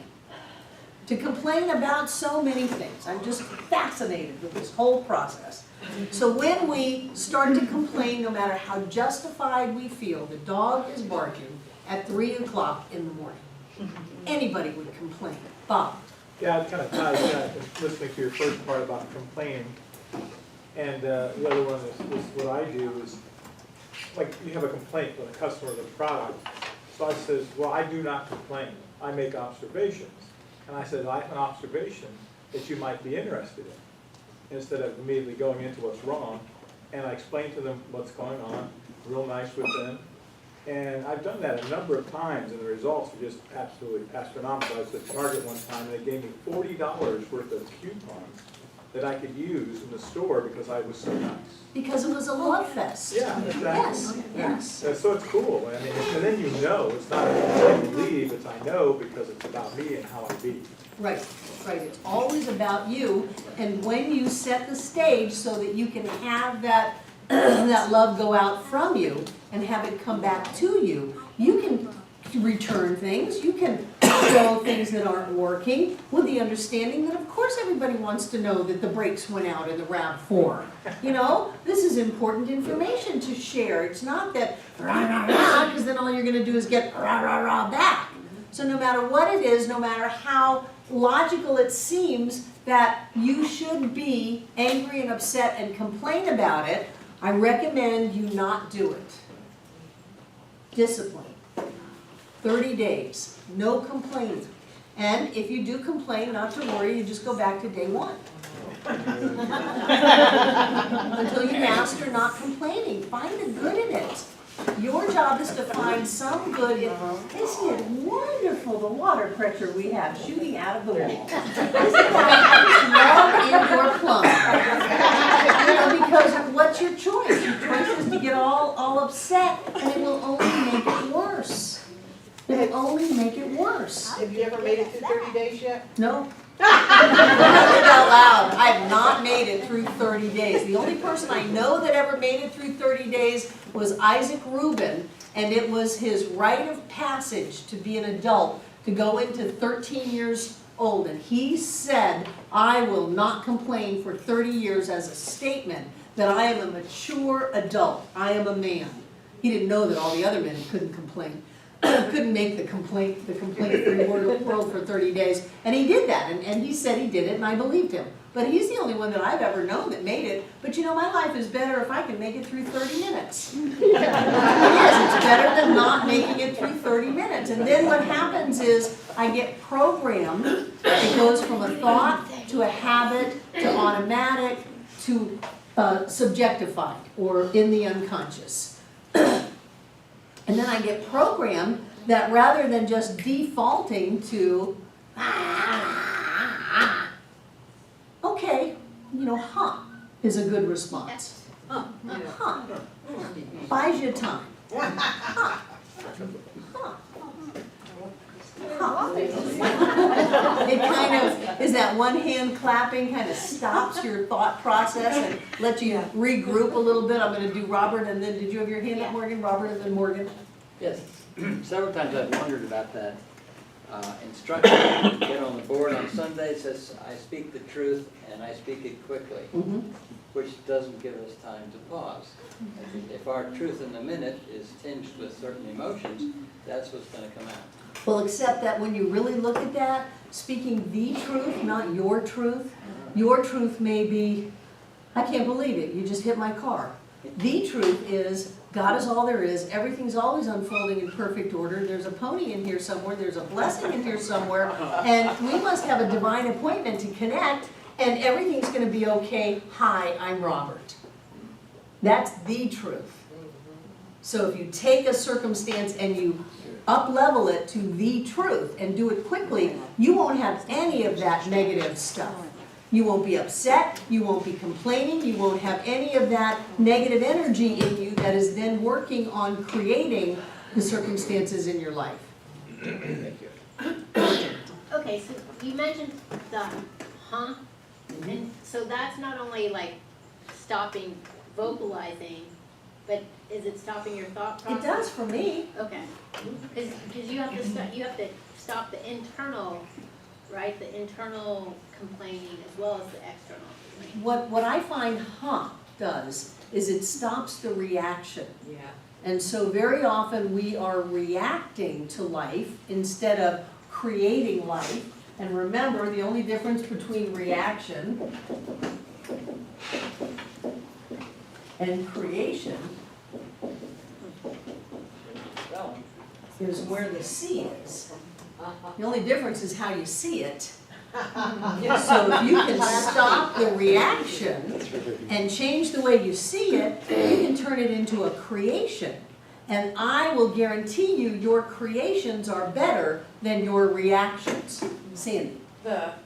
To complain about so many things. I'm just fascinated with this whole process. So when we start to complain, no matter how justified we feel, the dog is barking at 3 o'clock in the morning. Anybody would complain. Bob. Yeah, it kind of ties in, listening to your first part about complaining. And the other one is what I do is, like, you have a complaint with a customer of a product. So I says, well, I do not complain. I make observations. And I said, I have an observation that you might be interested in. Instead of immediately going into what's wrong. And I explain to them what's going on, real nice with them. And I've done that a number of times, and the results are just absolutely astronomical. I was at Target one time, and they gave me $40 worth of coupons that I could use in the store because I was so nice. Because it was a love fest. Yeah, exactly. Yes. So it's cool. I mean, and then you know, it's not I believe, it's I know because it's about me and how I be. Right. It's always about you, and when you set the stage so that you can have that that love go out from you and have it come back to you, you can return things, you can show things that aren't working, with the understanding that of course everybody wants to know that the brakes went out in the RAV4. You know, this is important information to share. It's not that rah, rah, rah, because then all you're gonna do is get rah, rah, rah back. So no matter what it is, no matter how logical it seems that you should be angry and upset and complain about it, I recommend you not do it. Discipline. 30 days, no complaining. And if you do complain, not to worry, you just go back to day one. Until you master not complaining. Find the good in it. Your job is to find some good in, isn't it wonderful the water pressure we have shooting out of the wall? Isn't that love indoor plumbing? You know, because what's your choice? Your choice is to get all upset, and it will only make it worse. It will only make it worse. Have you ever made it through 30 days yet? No. Out loud, I have not made it through 30 days. The only person I know that ever made it through 30 days was Isaac Rubin, and it was his rite of passage to be an adult, to go into 13 years old. And he said, I will not complain for 30 years as a statement that I am a mature adult. I am a man. He didn't know that all the other men couldn't complain. Couldn't make the complaint-free world for 30 days. And he did that, and he said he did it, and I believed him. But he's the only one that I've ever known that made it. But you know, my life is better if I can make it through 30 minutes. It is. It's better than not making it through 30 minutes. And then what happens is I get programmed. It goes from a thought to a habit to automatic to subjectified or in the unconscious. And then I get programmed that rather than just defaulting to, okay, you know, is a good response. Buys you time. It kind of is that one hand clapping, kind of stops your thought process and lets you regroup a little bit. I'm going to do Robert, and then did you have your hand up, Morgan? Robert, and then Morgan. Yes, several times I've wondered about that instruction. Get on the board on Sunday, says, I speak the truth and I speak it quickly, which doesn't give us time to pause. If our truth in the minute is tinged with certain emotions, that's what's going to come out. Well, except that when you really look at that, speaking the truth, not your truth may be, I can't believe it, you just hit my car. The truth is, God is all there is, everything's always unfolding in perfect order, there's a pony in here somewhere, there's a blessing in here somewhere, and we must have a divine appointment to connect, and everything's going to be okay. Hi, I'm Robert. That's the truth. So if you take a circumstance and you up-level it to the truth and do it quickly, you won't have any of that negative stuff. You won't be upset, you won't be complaining, you won't have any of that negative energy in you that is then working on creating the circumstances in your life. Thank you. Okay, so you mentioned the and so that's not only like stopping vocalizing, but is it stopping your thought process? It does for me. Okay, because you have to stop the internal, right? The internal complaining as well as the external complaining. What I find does is it stops the reaction. Yeah. And so very often we are reacting to life instead of creating life. And remember, the only difference between reaction and creation is where the C is. The only difference is how you see it. So if you can stop the reaction and change the way you see it, you can turn it into a creation. And I will guarantee you your creations are better than your reactions. Sandy. That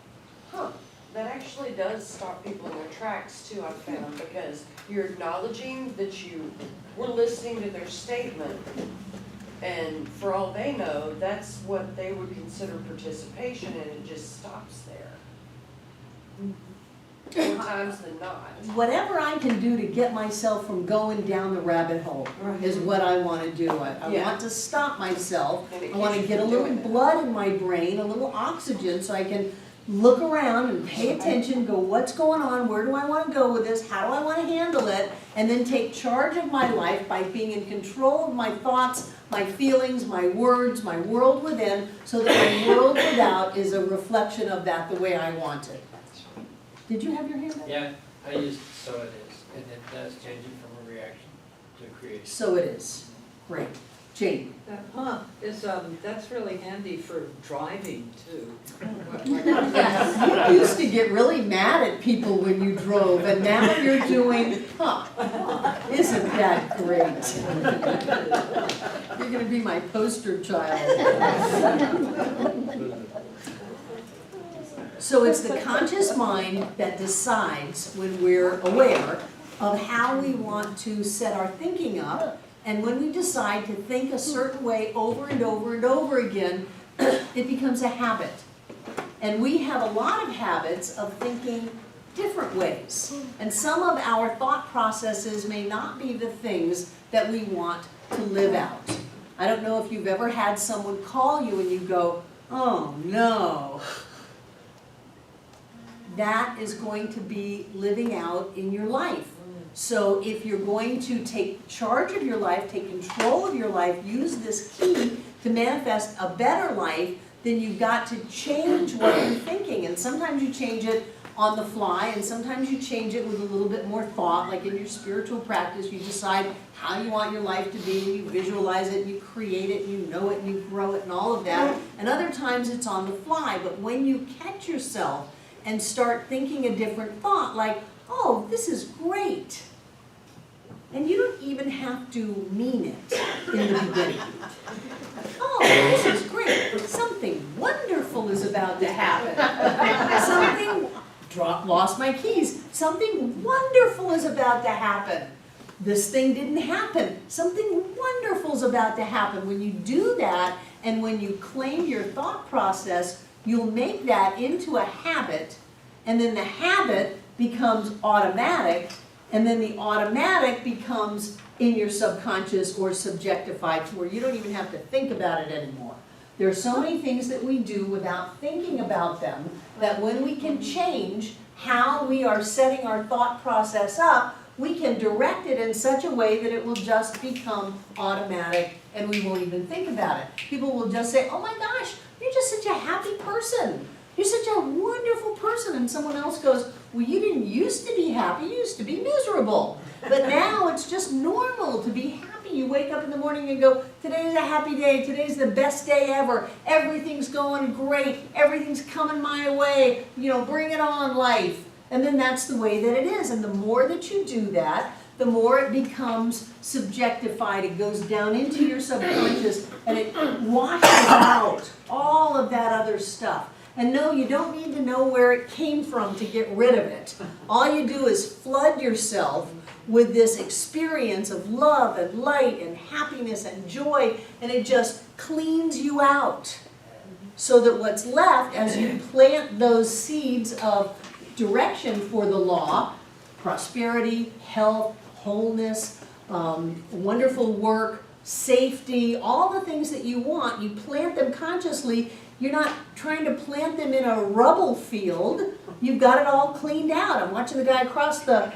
actually does stop people in their tracks too, I've found, because you're acknowledging that you were listening to their statement, and for all they know, that's what they would consider participation, and it just stops there. more times than not. Whatever I can do to get myself from going down the rabbit hole is what I wanna do. I Yeah. want to stop myself. And it I wanna keeps get a you little doing that. blood in my brain, a little oxygen, so I can look around and pay attention, go, what's going on, where do I wanna go with this, how do I wanna handle it, and then take charge of my life by being in control of my thoughts, my feelings, my words, my world within, so that my world without is a reflection of that the way I want it. Did you have your hand up? Yeah, I used so it is, and it does change it from a reaction to a creation. So it is. Great. Jane? That's really handy for driving too. You used to get really mad at people when you drove, and now you're doing, isn't that great? You're gonna be my poster child. So it's the conscious mind that decides when we're aware of how we want to set our thinking up. And when we decide to think a certain way over and over and over again, it becomes a habit. And we have a lot of habits of thinking different ways. And some of our thought processes may not be the things that we want to live out. I don't know if you've ever had someone call you and you go, oh no. That is going to be living out in your life. So if you're going to take charge of your life, take control of your life, use this key to manifest a better life, then you've got to change what you're thinking. And sometimes you change it on the fly, and sometimes you change it with a little bit more thought, like in your spiritual practice, you decide how you want your life to be, and you visualize it, and you create it, and you know it, and you grow it, and all of that. And other times it's on the fly. But when you catch yourself and start thinking a different thought, like, oh, this is great. And you don't even have to mean it in the beginning. Oh, this is great. Something wonderful is about to happen. Lost my keys. Something wonderful is about to happen. This thing didn't happen. Something wonderful is about to happen. When you do that, and when you claim your thought process, you'll make that into a habit, and then the habit becomes automatic, and then the automatic becomes in your subconscious or subjectified to where you don't even have to think about it anymore. There are so many things that we do without thinking about them that when we can change how we are setting our thought process up, we can direct it in such a way that it will just become automatic and we won't even think about it. People will just say, oh my gosh, you're just such a happy person. You're such a wonderful person. And someone else goes, well, you didn't used to be happy, you used to be miserable. But now it's just normal to be happy. You wake up in the morning and go, today's a happy day, today's the best day ever. Everything's going great, everything's coming my way, you know, bring it on, life. And then that's the way that it is. And the more that you do that, the more it becomes subjectified. It goes down into your subconscious and it washes out all of that other stuff. And no, you don't need to know where it came from to get rid of it. All you do is flood yourself with this experience of love and light and happiness and joy, and it just cleans you out. So that what's left, as you plant those seeds of direction for the law, prosperity, health, wholeness, wonderful work, safety, all the things that you want, you plant them consciously. You're not trying to plant them in a rubble field. You've got it all cleaned out. I'm watching the guy across the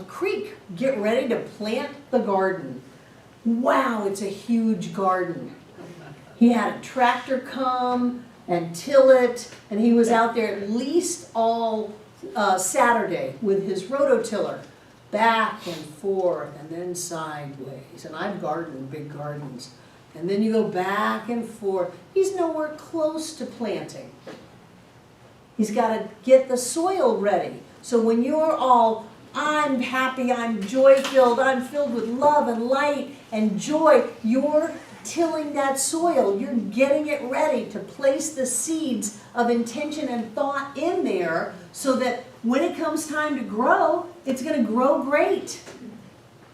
creek get ready to plant the garden. Wow, it's a huge garden. He had a tractor come and till it, and he was out there at least all Saturday with his rototiller, back and forth and then sideways. And I've gardened big gardens. And then you go back and forth. He's nowhere close to planting. He's got to get the soil ready. So when you're all, I'm happy, I'm joy-filled, I'm filled with love and light and joy, you're tilling that soil. You're getting it ready to place the seeds of intention and thought in there so that when it comes time to grow, it's going to grow great.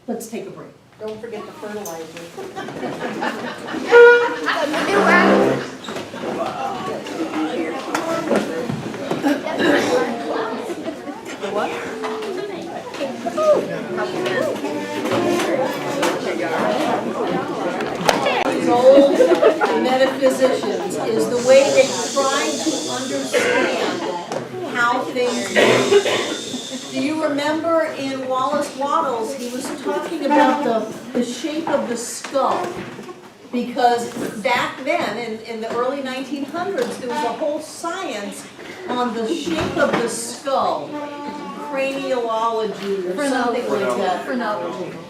Let's take a break. Don't forget the fertilizer. These old metaphysicians is the way they try to understand how things work. Do you remember in Wallace Wattles, he was talking about the shape of the skull? Because back then, in the early 1900s, there was a whole science on the shape of the skull, craniology or something like that.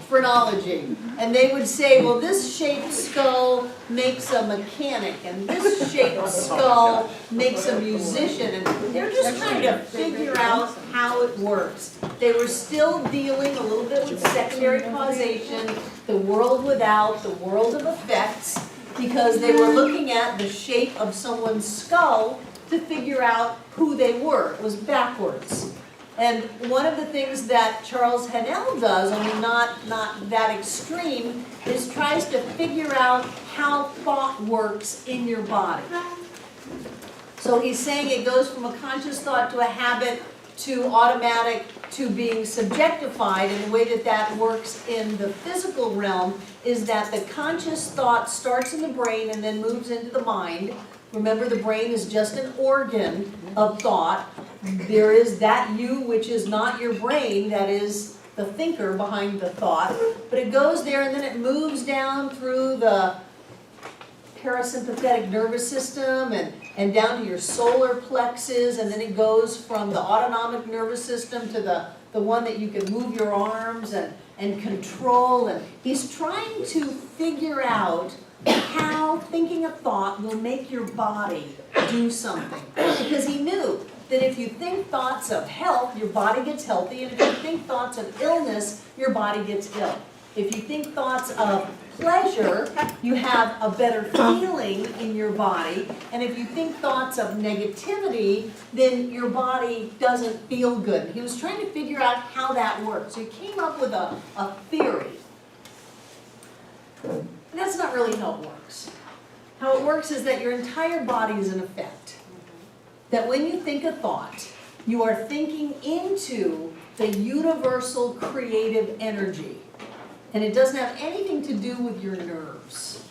Phrenology. And they would say, well, this shaped skull makes a mechanic, and this shaped skull makes a musician, and they're just trying to figure out how it works. They were still dealing a little bit with secondary causation, the world without, the world of effects, because they were looking at the shape of someone's skull to figure out who they were. It was backwards. And one of the things that Charles Haanel does, only not that extreme, is tries to figure out how thought works in your body. So he's saying it goes from a conscious thought to a habit to automatic to being subjectified, and the way that that works in the physical realm is that the conscious thought starts in the brain and then moves into the mind. Remember, the brain is just an organ of thought. There is that you which is not your brain, that is the thinker behind the thought, but it goes there and then it moves down through the parasympathetic nervous system and down to your solar plexus, and then it goes from the autonomic nervous system to the one that you can move your arms and control. And he's trying to figure out how thinking a thought will make your body do something. Because he knew that if you think thoughts of health, your body gets healthy, and if you think thoughts of illness, your body gets ill. If you think thoughts of pleasure, you have a better feeling in your body, and if you think thoughts of negativity, then your body doesn't feel good. He was trying to figure out how that works. So he came up with a theory. And that's not really how it works. How it works is that your entire body is in effect. That when you think a thought, you are thinking into the universal creative energy. And it doesn't have anything to do with your nerves.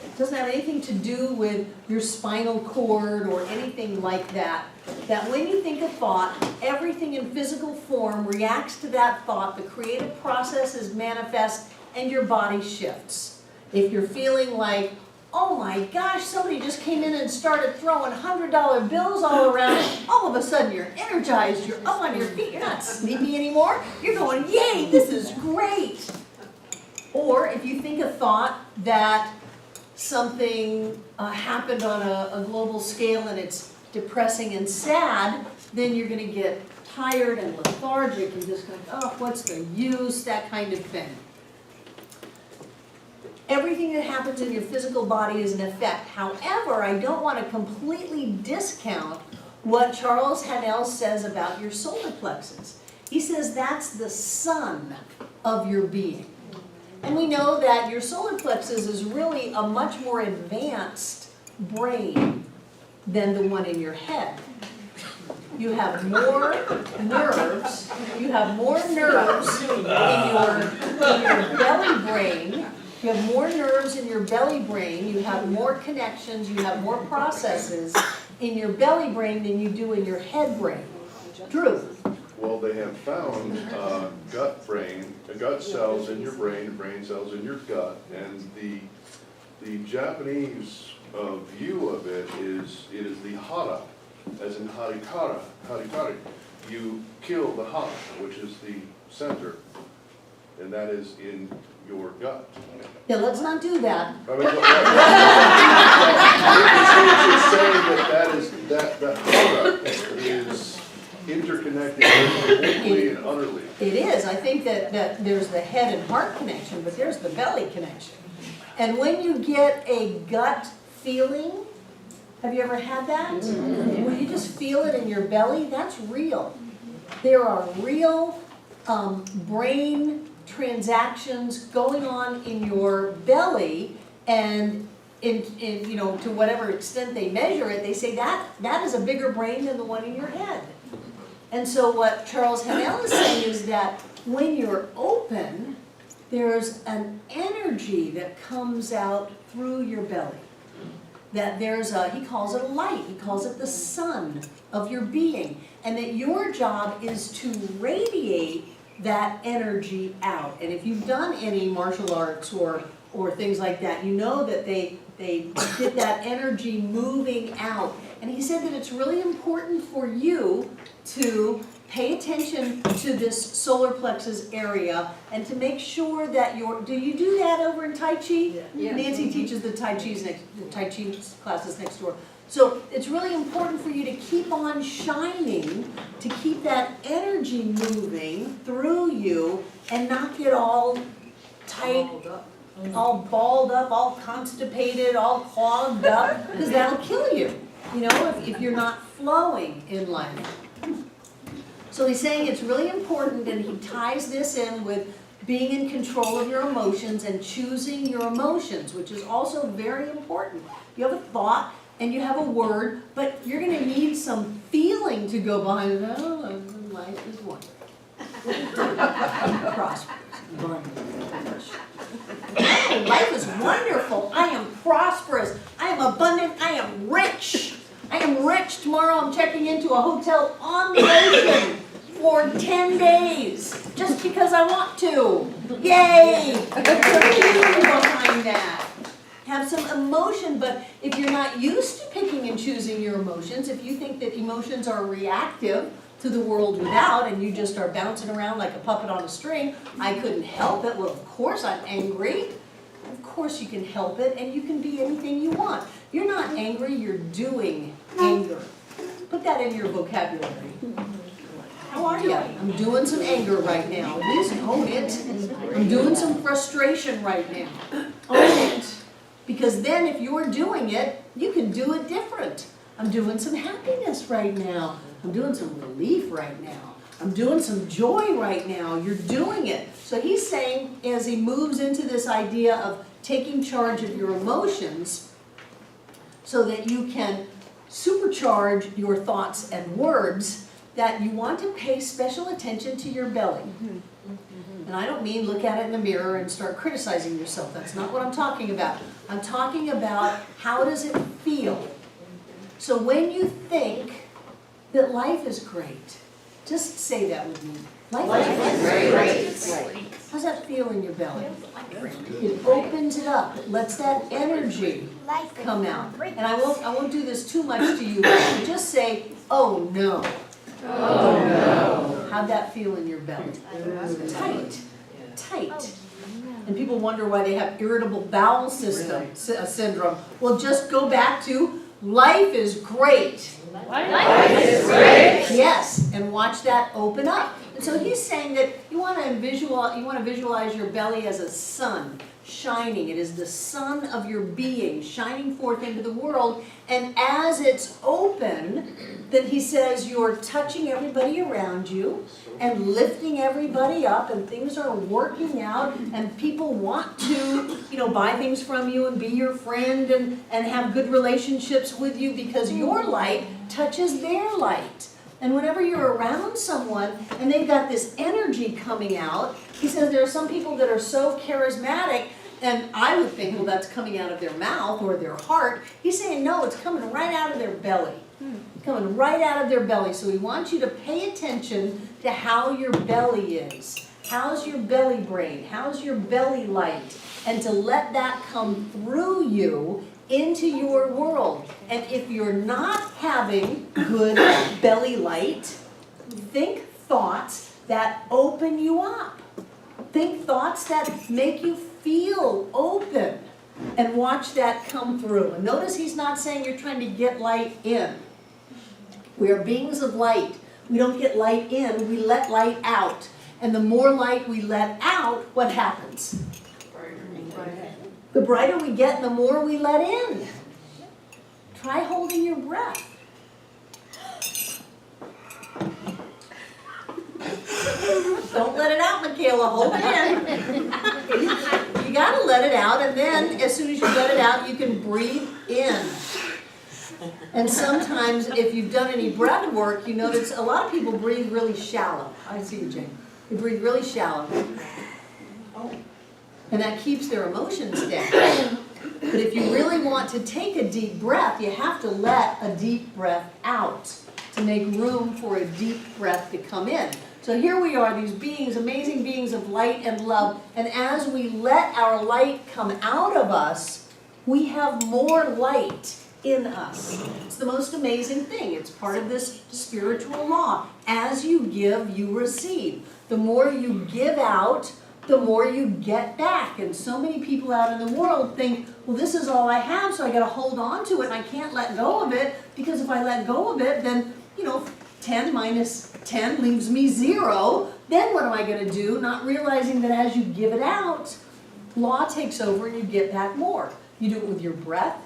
It doesn't have anything to do with your spinal cord or anything like that. That when you think a thought, everything in physical form reacts to that thought, the creative process is manifest, and your body shifts. If you're feeling like, oh my gosh, somebody just came in and started throwing $100 bills all around, all of a sudden you're energized, you're up on your feet, you're not sleepy anymore, you're going, yay, this is great. Or if you think a thought that something happened on a global scale and it's depressing and sad, then you're going to get tired and lethargic and just go, oh, what's the use, that kind of thing. Everything that happens in your physical body is an effect. However, I don't want to completely discount what Charles Haanel says about your solar plexus. He says that's the sun of your being. And we know that your solar plexus is really a much more advanced brain than the one in your head. You have more nerves. You have more nerves in your belly brain. You have more nerves in your belly brain. You have more connections. You have more processes in your belly brain than you do in your head brain. Drew. Well, they have found gut cells in your brain cells in your gut, and the Japanese view of it is the hara, as in harikara. You kill the hara, which is the center, and that is in your gut. Yeah, let's not do that. I mean, it's saying that hara is interconnected completely and utterly. It is. I think that there's the head and heart connection, but there's the belly connection. And when you get a gut feeling, have you ever had that? Mm-hmm. When you just feel it in your belly, that's real. There are real brain transactions going on in your belly, and in to whatever extent they measure it, they say that is a bigger brain than the one in your head. And so what Charles Haanel is saying is that when you're open, there's an energy that comes out through your belly. That there's a, he calls it a light, he calls it the sun of your being. And that your job is to radiate that energy out. And if you've done any martial arts or things like that, you know that they get that energy moving out. And he said that it's really important for you to pay attention to this solar plexus area and to make sure that do you do that over in Tai Chi? Yeah. Nancy teaches the Tai Chi classes next door. So it's really important for you to keep on shining, to keep that energy moving through you and not get all tight, all balled up, all constipated, all clogged up, because that'll kill you, you know, if you're not flowing in life. So he's saying it's really important, and he ties this in with being in control of your emotions and choosing your emotions, which is also very important. You have a thought and you have a word, but you're going to need some feeling to go behind it. Oh, life is wonderful. Prosperous, abundant. Life is wonderful. I am prosperous. I am abundant. I am rich. I am rich. Tomorrow I'm checking into a hotel on the ocean for 10 days, just because I want to. Yay! Some feeling behind that. Have some emotion, but if you're not used to picking and choosing your emotions, if you think that emotions are reactive to the world without, and you just are bouncing around like a puppet on a string, I couldn't help it. Well, of course I'm angry. Of course you can help it, and you can be anything you want. You're not angry, you're doing anger. Put that in your vocabulary. How are you? I'm doing some anger right now. At least own it. I'm doing some frustration right now. Own it. Because then if you're doing it, you can do it different. I'm doing some happiness right now. I'm doing some relief right now. I'm doing some joy right now. You're doing it. So he's saying, as he moves into this idea of taking charge of your emotions so that you can supercharge your thoughts and words, that you want to pay special attention to your belly. And I don't mean look at it in the mirror and start criticizing yourself. That's not what I'm talking about. I'm talking about how does it feel. So when you think that life is great, just say that with me. Life is great. How's that feel in your belly? It opens it up. It lets that energy come out. And I won't do this too much to you, but just say, oh no. Oh no. How'd that feel in your belly? Tight. And people wonder why they have irritable bowel syndrome. Well, just go back to life is great. Life is great. Yes, and watch that open up. And so he's saying that you want to visualize your belly as a sun shining. It is the sun of your being shining forth into the world. And as it's open, then he says you're touching everybody around you and lifting everybody up, and things are working out, and people want to, buy things from you and be your friend and have good relationships with you because your light touches their light. And whenever you're around someone and they've got this energy coming out, he says there are some people that are so charismatic, and I would think, well, that's coming out of their mouth or their heart. He's saying, no, it's coming right out of their belly. Coming right out of their belly. So we want you to pay attention to how your belly is. How's your belly brain? How's your belly light? And to let that come through you into your world. And if you're not having good belly light, think thoughts that open you up. Think thoughts that make you feel open. And watch that come through. And notice he's not saying you're trying to get light in. We are beings of light. We don't get light in, we let light out. And the more light we let out, what happens? The brighter we get, the more we let in. Try holding your breath. Don't let it out, Michaela. Hold it in. You gotta let it out, and then as soon as you let it out, you can breathe in. And sometimes, if you've done any breath work, you notice a lot of people breathe really shallow. I see you, Jane. They breathe really shallow. And that keeps their emotions down. But if you really want to take a deep breath, you have to let a deep breath out to make room for a deep breath to come in. So here we are, these beings, amazing beings of light and love, and as we let our light come out of us, we have more light in us. It's the most amazing thing. It's part of this spiritual law. As you give, you receive. The more you give out, the more you get back. And so many people out in the world think, well, this is all I have, so I gotta hold on to it, and I can't let go of it, because if I let go of it, then, 10 minus 10 leaves me 0. Then what am I gonna do? Not realizing that as you give it out, law takes over and you get back more. You do it with your breath.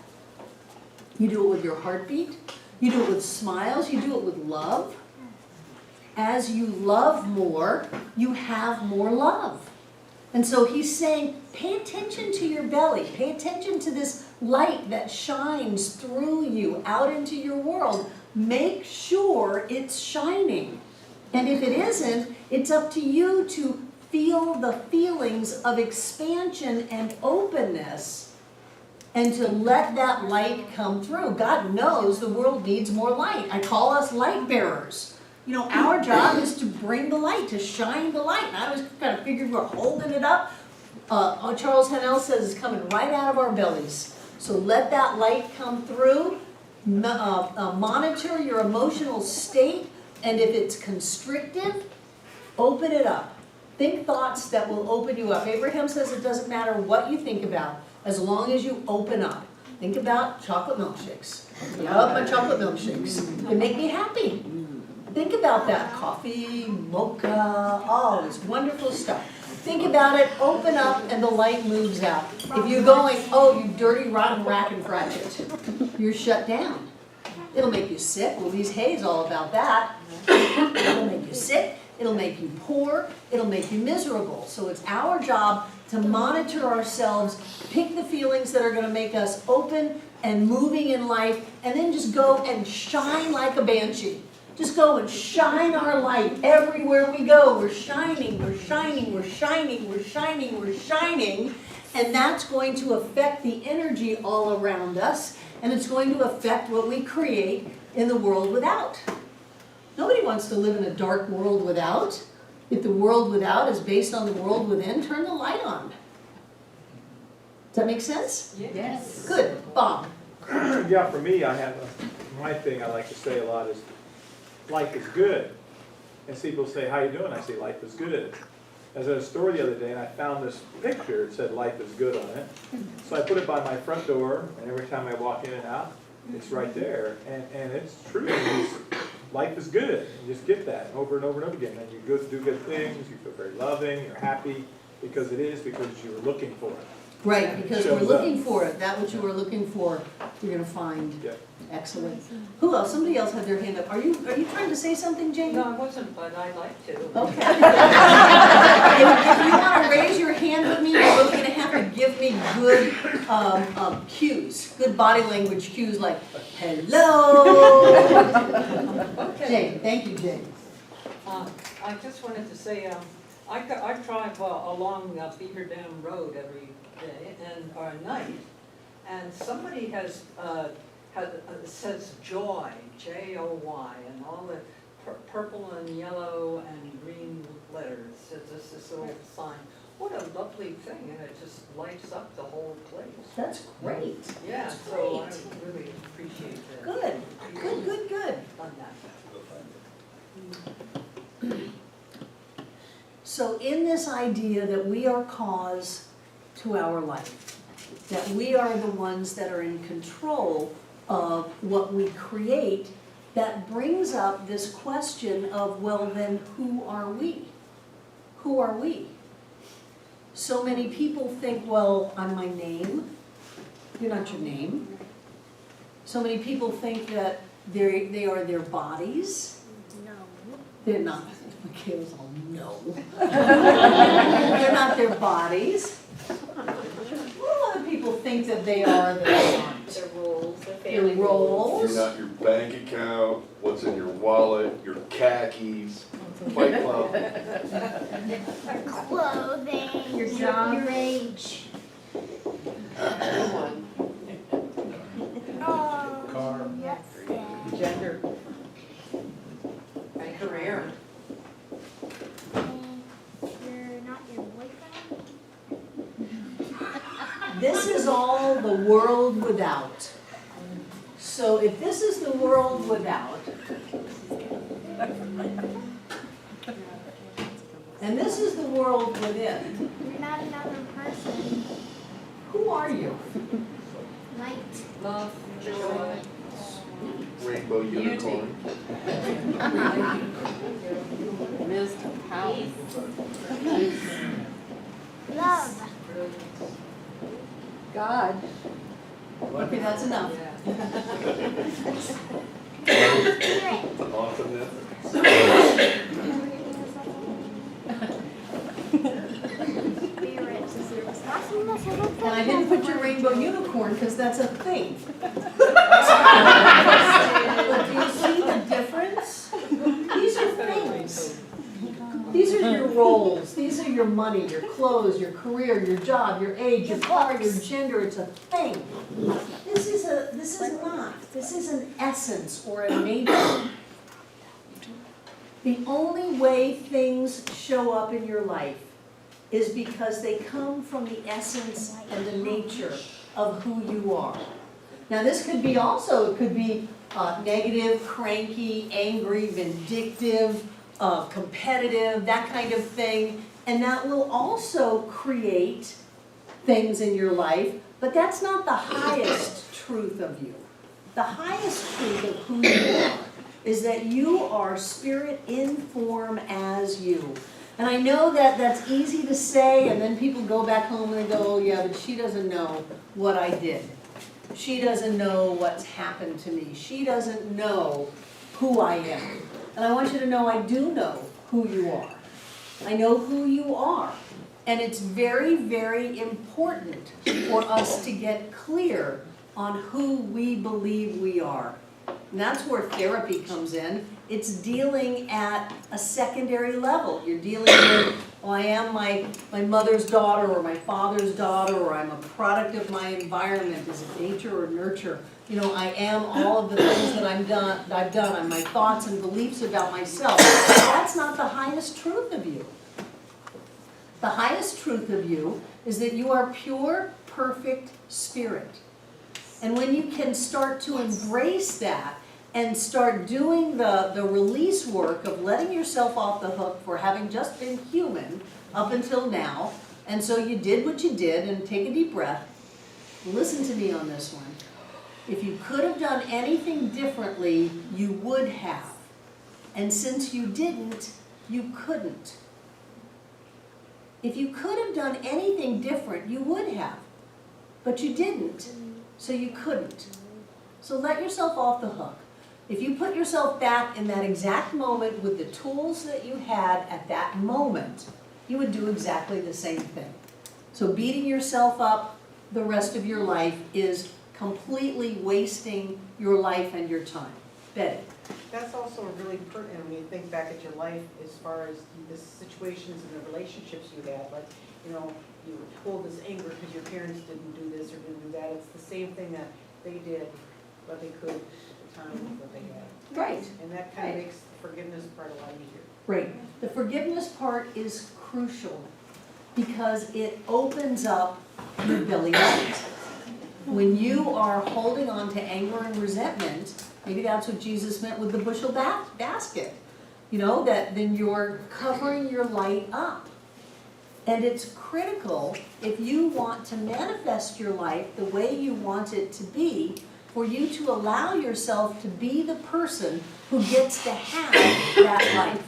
You do it with your heartbeat. You do it with smiles. You do it with love. As you love more, you have more love. And so he's saying, pay attention to your belly. Pay attention to this light that shines through you out into your world. Make sure it's shining. And if it isn't, it's up to you to feel the feelings of expansion and openness and to let that light come through. God knows the world needs more light. I call us light bearers. Our job is to bring the light, to shine the light. And I always kind of figured we're holding it up. Charles Haanel says it's coming right out of our bellies. So let that light come through. Monitor your emotional state. And if it's constrictive, open it up. Think thoughts that will open you up. Abraham says it doesn't matter what you think about, as long as you open up. Think about chocolate milkshakes. Love my chocolate milkshakes. They make me happy. Think about that. Coffee, mocha, all this wonderful stuff. Think about it, open up, and the light moves out. If you're going, oh, you dirty, rotten rack and ratchet, you're shut down. It'll make you sick. Louise Hay's all about that. It'll make you sick. It'll make you poor. It'll make you miserable. So it's our job to monitor ourselves, pick the feelings that are going to make us open and moving in life, and then just go and shine like a banshee. Just go and shine our light everywhere we go. We're shining, we're shining, we're shining, we're shining, we're shining. And that's going to affect the energy all around us. And it's going to affect what we create in the world without. Nobody wants to live in a dark world without. If the world without is based on the world within, turn the light on. Does that make sense? Yes. Good. Bob. Yeah, for me, my thing I like to say a lot is, life is good. And people say, how you doing? I say, life is good. I was at a store the other day and I found this picture. It said, life is good on it. So I put it by my front door, and every time I walk in and out, it's right there. And it's true. Life is good. You just get that over and over and over again. And you go do good things, you feel very loving, you're happy, because you were looking for it. Right, because we're shows looking up. for it. That what you were looking for, you're going to find. Yep. Excellent. Who else? Somebody else had their hand up. Are you trying to say something, Jane? No, I wasn't, but I'd like to. Okay. If you want to raise your hand with me, you're really going to have to give me good cues, good body language cues like, hello. Okay. Jane, thank you, Jane. I just wanted to say, I drive along Beaver Dam Road every day or night, and somebody has says joy, J-O-Y, and all the purple and yellow and green letters. It's just this little sign. What a lovely thing, and it just lights up the whole place. That's great. Yeah, That's so I great. really appreciate that. Good. On that. So in this idea that we are cause to our life, that we are the ones that are in control of what we create, that brings up this question of, well, then who are we? Who are we? So many people think, well, I'm my name. You're not your name. So many people think that they are their bodies. No. They're not. Michaela's all no. They're not their bodies. What do other people think that they are that they aren't? Their roles, their your roles. You're not your bank account, what's in your wallet, your khakis, Fight Club. Clothing, your job, your age. Good one. Car. Yes. Gender. And career. You're not your boyfriend. This is all the world without. So if this is the world without, and this is the world within, You're not another person. who are you? Light. Love, joy. Rainbow unicorn. Wisdom, power. Love. God. Okay, that's enough. Spirit. Awesomeness. And I didn't put your rainbow unicorn because that's a thing. But do you see the difference? These are things. These are your roles, these are your money, your clothes, your career, your job, your age, your car, your gender, it's a thing. This is not, this is an essence or a nature. The only way things show up in your life is because they come from the essence and the nature of who you are. Now this could be also, it could be negative, cranky, angry, vindictive, competitive, that kind of thing. And that will also create things in your life, but that's not the highest truth of you. The highest truth of who you are is that you are spirit in form as you. And I know that that's easy to say, and then people go back home and they go, oh yeah, but she doesn't know what I did. She doesn't know what's happened to me. She doesn't know who I am. And I want you to know I do know who you are. I know who you are. And it's very, very important for us to get clear on who we believe we are. And that's where therapy comes in. It's dealing at a secondary level. You're dealing with, oh, I am my mother's daughter or my father's daughter, or I'm a product of my environment. Is it nature or nurture? You know, I am all of the things that I've done. I'm my thoughts and beliefs about myself. That's not the highest truth of you. The highest truth of you is that you are pure, perfect spirit. And when you can start to embrace that and start doing the release work of letting yourself off the hook for having just been human up until now, and so you did what you did, and take a deep breath, listen to me on this one. If you could have done anything differently, you would have. And since you didn't, you couldn't. If you could have done anything different, you would have. But you didn't, so you couldn't. So let yourself off the hook. If you put yourself back in that exact moment with the tools that you had at that moment, you would do exactly the same thing. So beating yourself up the rest of your life is completely wasting your life and your time. Betty. That's also really pertinent when you think back at your life as far as the situations and the relationships you had. Like, you know, you hold this anger because your parents didn't do this or didn't do that. It's the same thing that they did, what they could at the time with what they had. Right. And that kind of makes the forgiveness part a lot easier. Right. The forgiveness part is crucial because it opens up your belly button. When you are holding on to anger and resentment, maybe that's what Jesus meant with the bushel basket. You know, that then you're covering your light up. And it's critical, if you want to manifest your life the way you want it to be, for you to allow yourself to be the person who gets to have that life.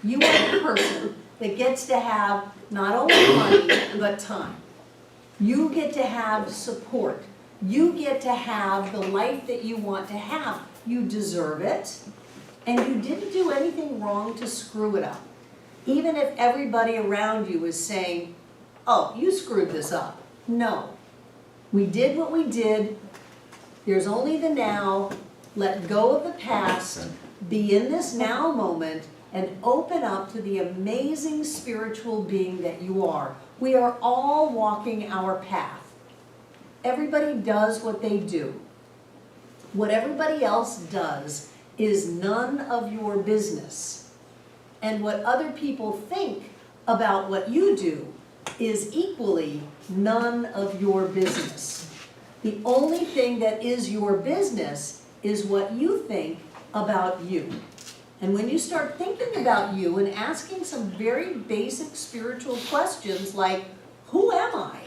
You are the person that gets to have not only money, but time. You get to have support. You get to have the life that you want to have. You deserve it, and you didn't do anything wrong to screw it up. Even if everybody around you is saying, oh, you screwed this up. No. We did what we did There's only the now. Let go of the past, be in this now moment, and open up to the amazing spiritual being that you are. We are all walking our path. Everybody does what they do. What everybody else does is none of your business. And what other people think about what you do is equally none of your business. The only thing that is your business is what you think about you. And when you start thinking about you and asking some very basic spiritual questions like, who am I?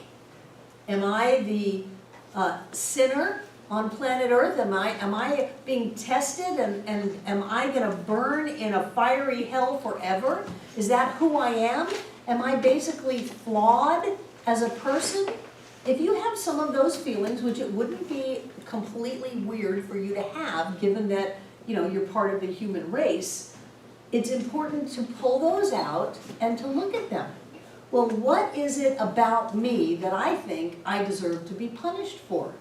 Am I the sinner on planet Earth? Am I being tested and am I gonna burn in a fiery hell forever? Is that who I am? Am I basically flawed as a person? If you have some of those feelings, which it wouldn't be completely weird for you to have, given that, you know, you're part of the human race, it's important to pull those out and to look at them. Well, what is it about me that I think I deserve to be punished for?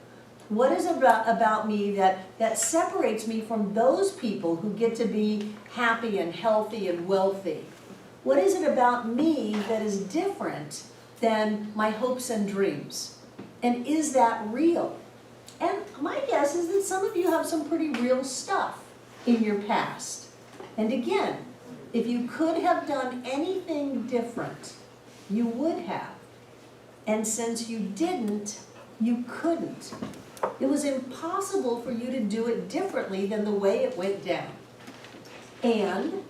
What is it about me that separates me from those people who get to be happy and healthy and wealthy? What is it about me that is different than my hopes and dreams? And is that real? And my guess is that some of you have some pretty real stuff in your past. And again, if you could have done anything different, you would have. And since you didn't, you couldn't. It was impossible for you to do it differently than the way it went down. And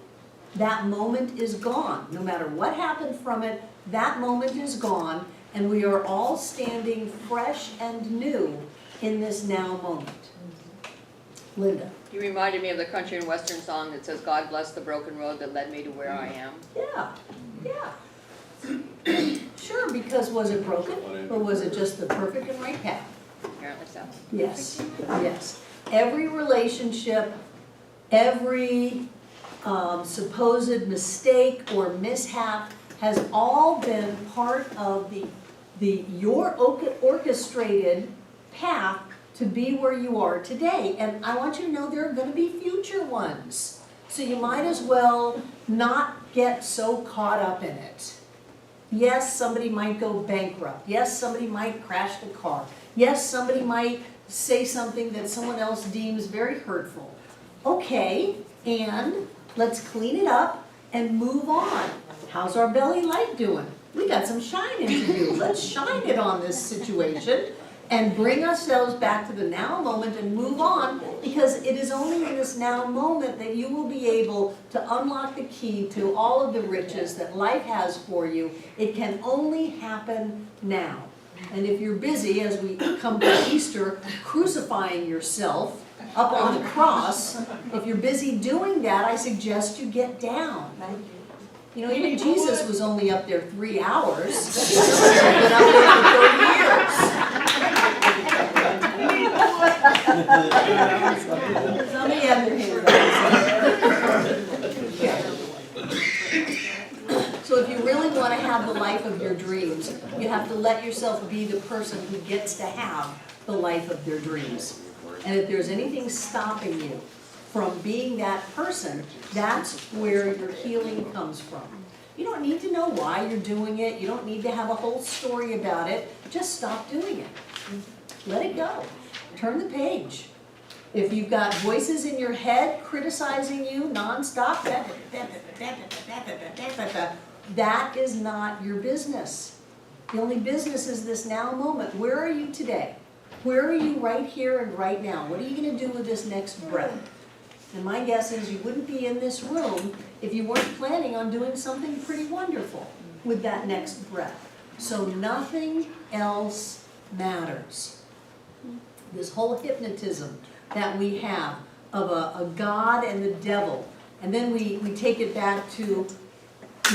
that moment is gone. No matter what happened from it, that moment is gone, and we are all standing fresh and new in this now moment. Linda. You reminded me of the country and western song that says, God bless the broken road that led me to where I am. Yeah. Sure, because was it broken, or was it just the perfect and right path? Apparently so. Yes, yes. Every relationship, every supposed mistake or mishap has all been part of your orchestrated path to be where you are today. And I want you to know there are going to be future ones. So you might as well not get so caught up in it. Yes, somebody might go bankrupt. Yes, somebody might crash the car. Yes, somebody might say something that someone else deems very hurtful. Okay, and let's clean it up and move on. How's our belly light doing? We got some shining to do. Let's shine it on this situation and bring ourselves back to the now moment and move on, because it is only in this now moment that you will be able to unlock the key to all of the riches that life has for you. It can only happen now. And if you're busy, as we come to Easter, crucifying yourself up on the cross, if you're busy doing that, I suggest you get down. You know, even Jesus was only up there 3 hours. Some have been up there for 30 years. Some of the other hand. So if you really want to have the life of your dreams, you have to let yourself be the person who gets to have the life of their dreams. And if there's anything stopping you from being that person, that's where your healing comes from. You don't need to know why you're doing it. You don't need to have a whole story about it. Just stop doing it. Let it go. Turn the page. If you've got voices in your head criticizing you nonstop, that is not your business. The only business is this now moment. Where are you today? Where are you right here and right now? What are you going to do with this next breath? And my guess is you wouldn't be in this room if you weren't planning on doing something pretty wonderful with that next breath. So nothing else matters. This whole hypnotism that we have of a God and the devil, and then we take it back to,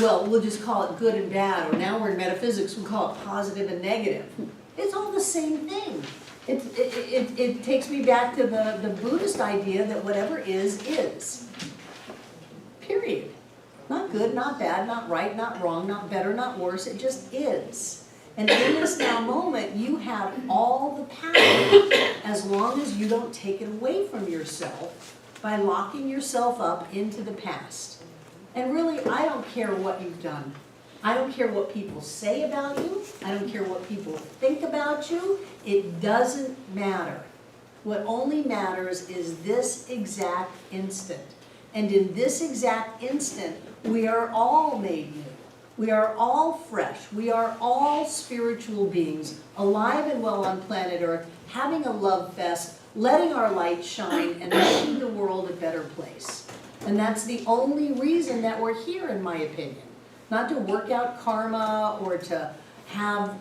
well, we'll just call it good and bad, or now we're in metaphysics, we call it positive and negative. It's all the same thing. It takes me back to the Buddhist idea that whatever is. Period. Not good, not bad, not right, not wrong, not better, not worse. It just is. And in this now moment, you have all the power as long as you don't take it away from yourself by locking yourself up into the past. And really, I don't care what you've done. I don't care what people say about you. I don't care what people think about you. It doesn't matter. What only matters is this exact instant. And in this exact instant, we are all made new. We are all fresh. We are all spiritual beings, alive and well on planet Earth, having a love fest, letting our light shine, and making the world a better place. And that's the only reason that we're here, in my opinion. Not to work out karma or to have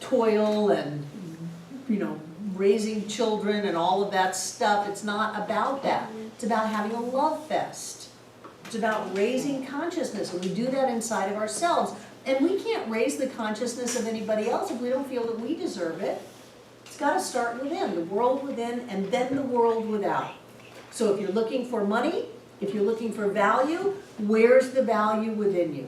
toil and, raising children and all of that stuff. It's not about that. It's about having a love fest. It's about raising consciousness, and we do that inside of ourselves. And we can't raise the consciousness of anybody else if we don't feel that we deserve it. It's got to start within, the world within, and then the world without. So if you're looking for money, if you're looking for value, where's the value within you?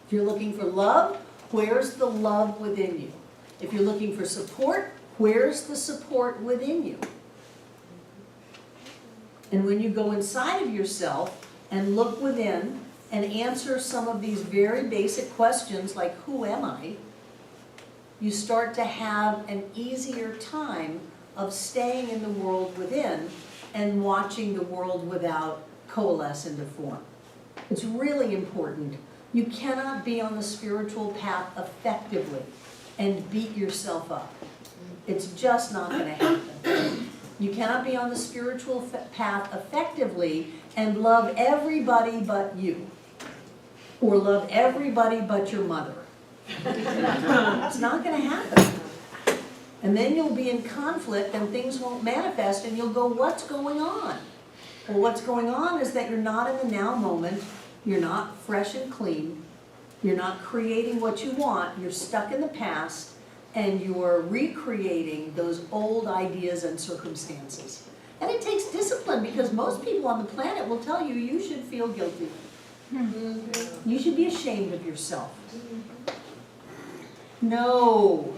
If you're looking for love, where's the love within you? If you're looking for support, where's the support within you? And when you go inside of yourself and look within and answer some of these very basic questions like, who am I? You start to have an easier time of staying in the world within and watching the world without coalesce into form. It's really important. You cannot be on the spiritual path effectively and beat yourself up. It's just not going to happen. You cannot be on the spiritual path effectively and love everybody but you, or love everybody but your mother. It's not going to happen. And then you'll be in conflict and things won't manifest and you'll go, what's going on? Well, what's going on is that you're not in the now moment, you're not fresh and clean, you're not creating what you want, you're stuck in the past, and you're recreating those old ideas and circumstances. And it takes discipline, because most people on the planet will tell you, you should feel guilty. You should be ashamed of yourself. No,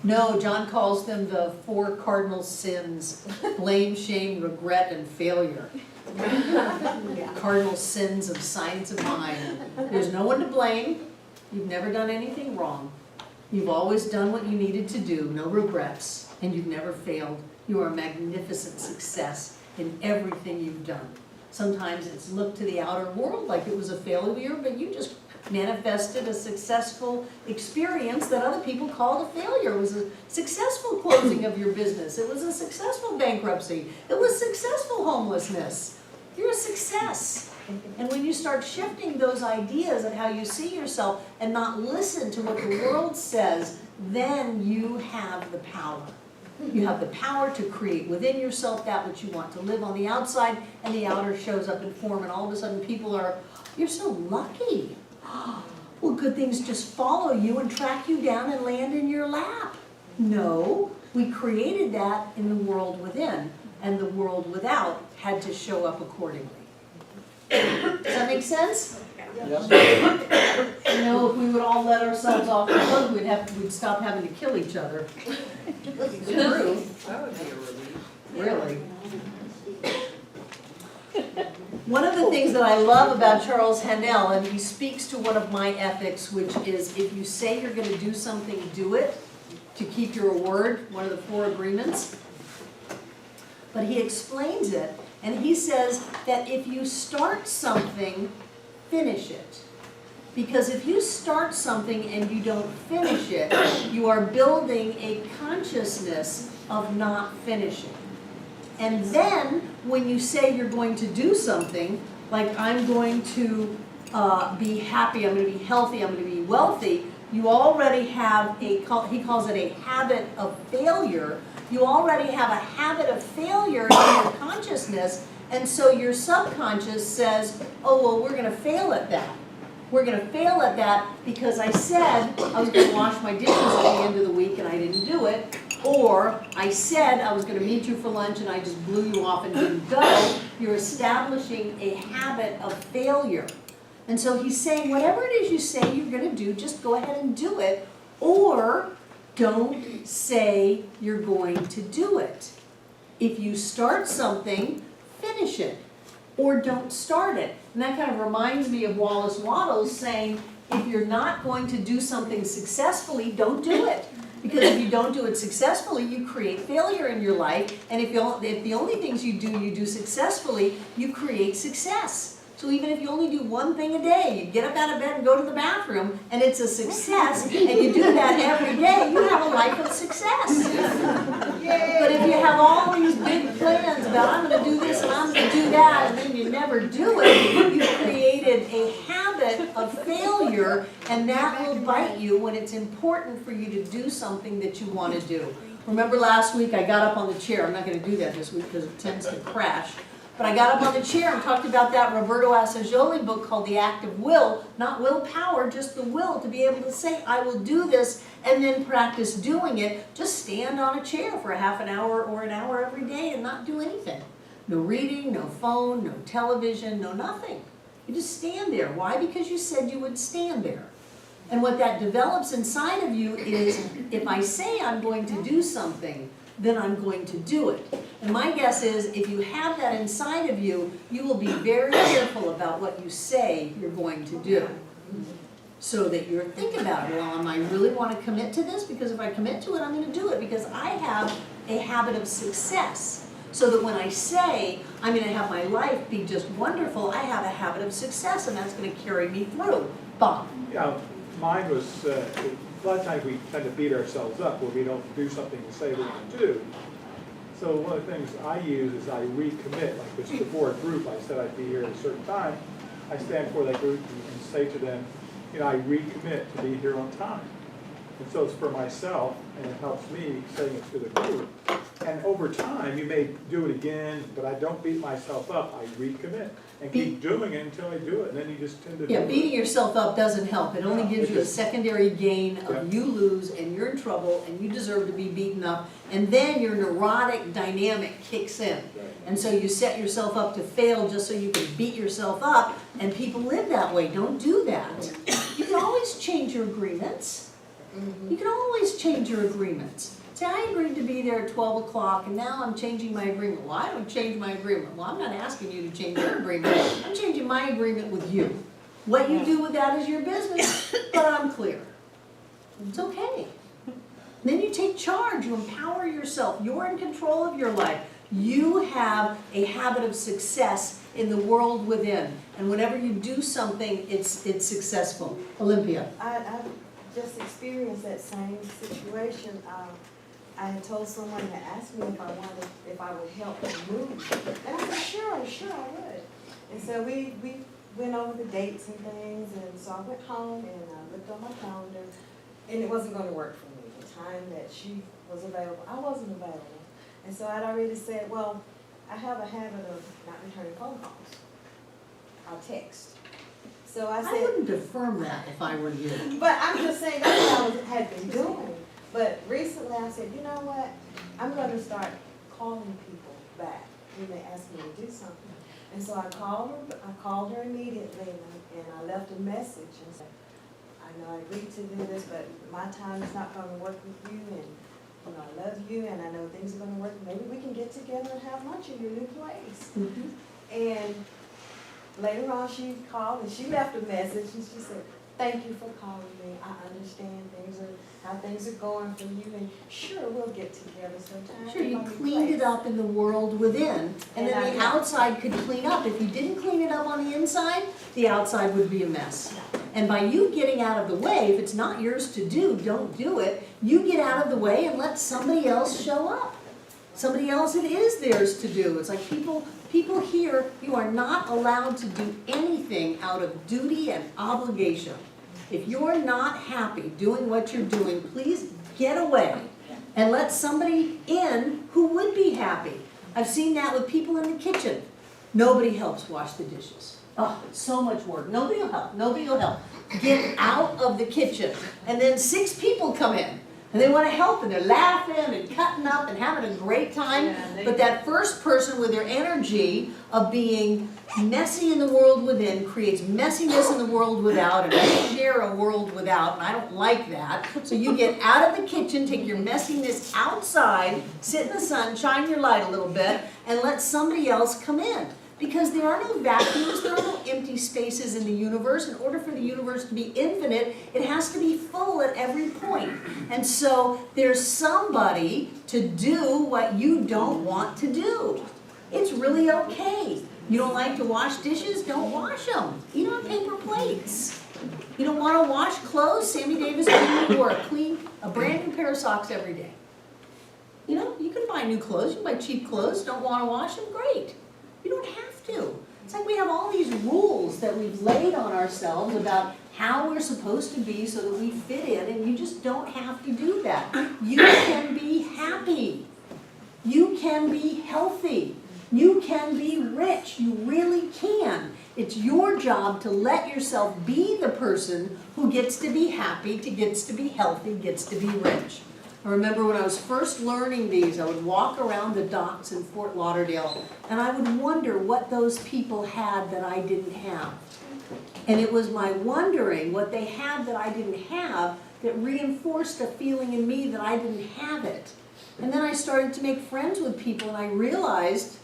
John calls them the 4 cardinal sins: blame, shame, regret, and failure. Cardinal sins of science of mind. There's no one to blame. You've never done anything wrong. You've always done what you needed to do, no regrets, and you've never failed. You are a magnificent success in everything you've done. Sometimes it's looked to the outer world like it was a failure, but you just manifested a successful experience that other people called a failure. It was a successful closing of your business. It was a successful bankruptcy. It was successful homelessness. You're a success. And when you start shifting those ideas of how you see yourself and not listen to what the world says, then you have the power. You have the power to create within yourself that which you want to live on the outside, and the outer shows up in form, and all of a sudden people are, you're so lucky. Well, good things just follow you and track you down and land in your lap. No, we created that in the world within, and the world without had to show up accordingly. Does that make sense? Yep. If we would all let ourselves off the hook, we'd stop having to kill each other. It's true. That would be a relief. Really. One of the things that I love about Charles Haanel, and he speaks to one of my ethics, which is if you say you're going to do something, do it, to keep your word, one of the 4 agreements. But he explains it, and he says that if you start something, finish it. Because if you start something and you don't finish it, you are building a consciousness of not finishing. And then, when you say you're going to do something, like I'm going to be happy, I'm going to be healthy, I'm going to be wealthy, you already have he calls it a habit of failure. You already have a habit of failure in your consciousness, and so your subconscious says, oh, well, we're going to fail at that. We're going to fail at that because I said I was going to wash my dishes at the end of the week and I didn't do it. Or I said I was going to meet you for lunch and I just blew you off and didn't go. You're establishing a habit of failure. And so he's saying whatever it is you say you're going to do, just go ahead and do it. Or Don't say you're going to do it. If you start something, finish it, or don't start it. And that kind of reminds me of Wallace Wattles saying, if you're not going to do something successfully, don't do it. Because if you don't do it successfully, you create failure in your life. And if the only things you do successfully, you create success. So even if you only do one thing a day, you get up out of bed and go to the bathroom, and it's a success, and you do that every day, you have a life of success. But if you have all these big plans about, I'm gonna do this and I'm gonna do that, and then you never do it, you've created a habit of failure, and that will bite you when it's important for you to do something that you wanna do. Remember last week, I got up on the chair, I'm not gonna do that this week because it tends to crash. But I got up on the chair and talked about that Roberto Assagioli book called The Act of Will, not willpower, just the will to be able to say, I will do this, and then practice doing it. Just stand on a chair for a half an hour or an hour every day and not do anything. No reading, no phone, no television, no nothing. You just stand there. Why? Because you said you would stand there. And what that develops inside of you is, if I say I'm going to do something, then I'm going to do it. And my guess is, if you have that inside of you, you will be very careful about what you say you're going to do. So that you're thinking about it, well, am I really want to commit to this? Because if I commit to it, I'm going to do it, because I have a habit of success. So that when I say I'm going to have my life be just wonderful, I have a habit of success, and that's going to carry me through. Bob? Yeah, mine was, a lot of times we tend to beat ourselves up where we don't do something we say we're going to do. So one of the things I use is I recommit, like this before a group, I said I'd be here at a certain time. I stand for that group and say to them, you know, I recommit to be here on time. And so it's for myself, and it helps me saying it to the group. And over time, you may do it again, but I don't beat myself up. I recommit and keep doing it until I do it, and then you just tend to do it. Yeah, beating yourself up doesn't help. It only gives you a secondary gain of you lose, and you're in trouble, and you deserve to be beaten up, and then your neurotic dynamic kicks in. And so you set yourself up to fail just so you can beat yourself up, and people live that way. Don't do that. You can always change your agreements. You can always change your agreements. Say, I agreed to be there at 12 o'clock, and now I'm changing my agreement. Well, I don't change my agreement. Well, I'm not asking you to change your agreement. I'm changing my agreement with you. What you do with that is your business, but I'm clear. It's okay. Then you take charge. You empower yourself. You're in control of your life. You have a habit of success in the world within. And whenever you do something, it's successful. Olympia. I've just experienced that same situation. I had told someone that asked me if I would help them move. And I said, sure I would. And so we went over the dates and things, and so I went home and I looked on my calendar, and it wasn't going to work for me. The time that she was available, I wasn't available. And so I'd already said, well, I have a habit of not returning phone calls. I'll text. So I said, I wouldn't affirm that if I were you. but I'm just saying that's what I had been doing. But recently I said, you know what? I'm going to start calling people back when they ask me to do something. And so I called her immediately, and I left a message and said, I know I agreed to do this, but my time is not going to work with you, and you know, I love you, and I know things are going to work. Maybe we can get together and have lunch in your new place. And later on, she called and she left a message, and she said, thank you for calling me. I understand how things are going for you, and sure, we'll get together sometime. Sure, you cleaned it up in the world within, and then the outside could clean up. If you didn't clean it up on the inside, the outside would be a mess. And by you getting out of the way, if it's not yours to do, don't do it. You get out of the way and let somebody else show up. Somebody else, it is theirs to do. It's like people here, you are not allowed to do anything out of duty and obligation. If you're not happy doing what you're doing, please get away and let somebody in who would be happy. I've seen that with people in the kitchen. Nobody helps wash the dishes. Oh, it's so much work. Nobody will help. Nobody will help. Get out of the kitchen. And then 6 people come in. And they want to help, and they're laughing and cutting up and having a great time. Yeah, and they- But that first person with their energy of being messy in the world within creates messiness in the world without, and I share a world without, and I don't like that. So you get out of the kitchen, take your messiness outside, sit in the sun, shine your light a little bit, and let somebody else come in. Because there are no vacuums, there are no empty spaces in the universe. In order for the universe to be infinite, it has to be full at every point. And so there's somebody to do what you don't want to do. It's really okay. You don't like to wash dishes? Don't wash them. Eat on paper plates. You don't want to wash clothes? Sammy Davis Clean or clean a brand new pair of socks every day. You know, you can buy new clothes, you can buy cheap clothes, don't want to wash them, great. You don't have to. It's like we have all these rules that we've laid on ourselves about how we're supposed to be so that we fit in, and you just don't have to do that. You can be happy. You can be healthy. You can be rich. You really can. It's your job to let yourself be the person who gets to be happy, gets to be healthy, gets to be rich. I remember when I was first learning these, I would walk around the docks in Fort Lauderdale, and I would wonder what those people had that I didn't have. And it was my wondering what they had that I didn't have that reinforced a feeling in me that I didn't have it. And then I started to make friends with people, and I realized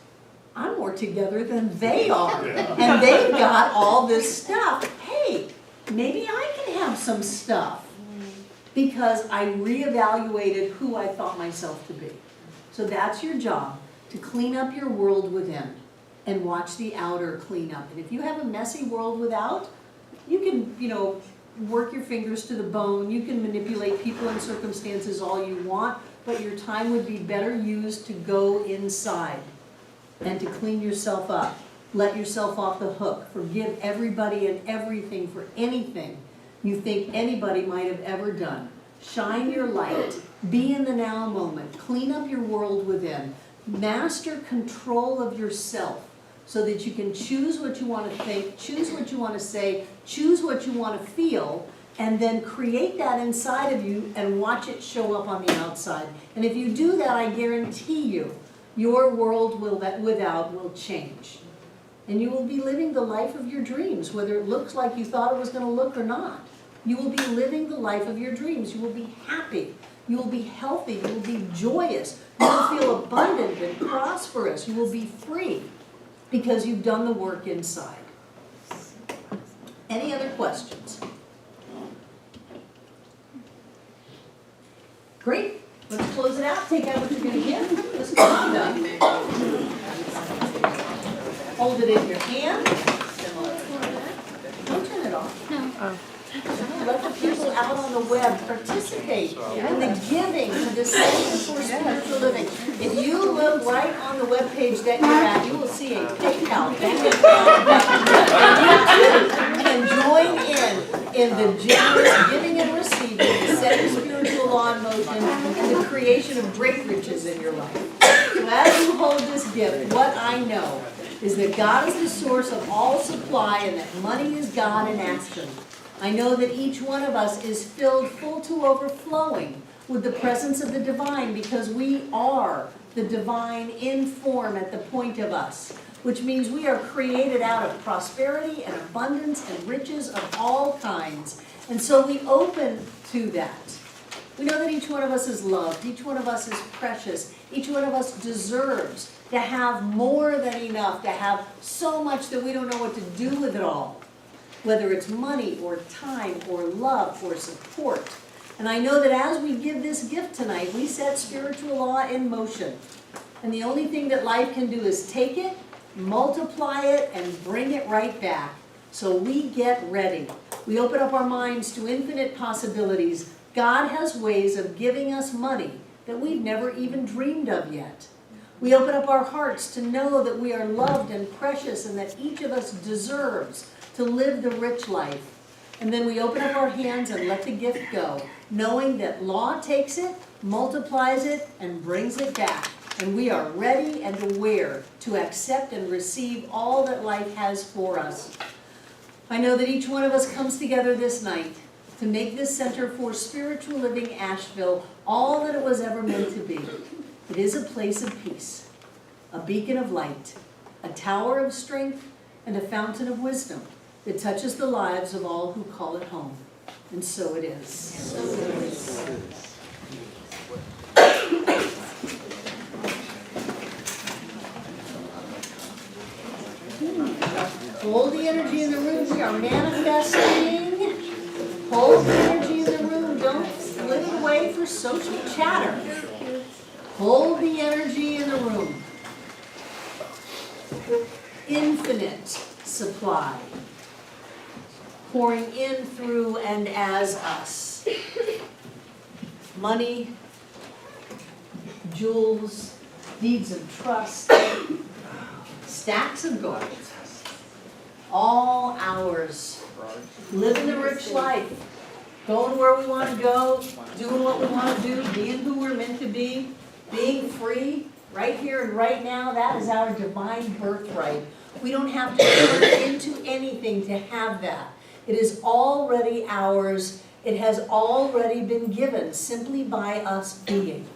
I'm more together than they are. And they've got all this stuff. Hey, maybe I can have some stuff. Because I reevaluated who I thought myself to be. So that's your job, to clean up your world within and watch the outer clean up. And if you have a messy world without, you can, work your fingers to the bone, you can manipulate people and circumstances all you want, but your time would be better used to go inside and to clean yourself up. Let yourself off the hook. Forgive everybody and everything for anything you think anybody might have ever done. Shine your light. Be in the now moment. Clean up your world within. Master control of yourself so that you can choose what you want to think, choose what you want to say, choose what you want to feel, and then create that inside of you and watch it show up on the outside. And if you do that, I guarantee you, your world without will change. And you will be living the life of your dreams, whether it looks like you thought it was going to look or not. You will be living the life of your dreams. You will be happy. You will be healthy. You will be joyous. You will feel abundant and prosperous. You will be free because you've done the work inside. Any other questions? Great. Let's close it out. Take out what you're going to get. This is done. Hold it in your hand. Don't turn it off. No. Let the people out on the web participate in the giving to this Center for Spiritual Living. If you look right on the webpage that you're at, you will see a PayPal bank account button. You too can join in the generous giving and receiving, the setting spiritual law in motion, and the creation of great riches in your life. So as you hold this gift, what I know is that God is the source of all supply and that money is God in action. I know that each one of us is filled full to overflowing with the presence of the divine because we are the divine in form at the point of us, which means we are created out of prosperity and abundance and riches of all kinds. And so we open to that. We know that each one of us is loved, each one of us is precious, each one of us deserves to have more than enough, to have so much that we don't know what to do with it all. Whether it's money or time or love or support. And I know that as we give this gift tonight, we set spiritual law in motion. And the only thing that life can do is take it, multiply it, and bring it right back. So we get ready. We open up our minds to infinite possibilities. God has ways of giving us money that we've never even dreamed of yet. We open up our hearts to know that we are loved and precious and that each of us deserves to live the rich life. And then we open up our hands and let the gift go, knowing that law takes it, multiplies it, and brings it back. And we are ready and aware to accept and receive all that life has for us. I know that each one of us comes together this night to make this center for spiritual living Asheville all that it was ever meant to be. It is a place of peace, a beacon of light, a tower of strength, and a fountain of wisdom that touches the lives of all who call it home. And so it is. Hold the energy in the room. We are manifesting. Hold the energy in the room. Don't split it away for social chatter. Hold the energy in the room. Infinite supply. Pouring in, through, and as us. Money, jewels, deeds of trust, stacks of gold. All ours. Living the rich life. Going where we want to go, doing what we want to do, being who we're meant to be, being free, right here and right now. That is our divine birthright. We don't have to turn into anything to have that. It is already ours. It has already been given simply by us being.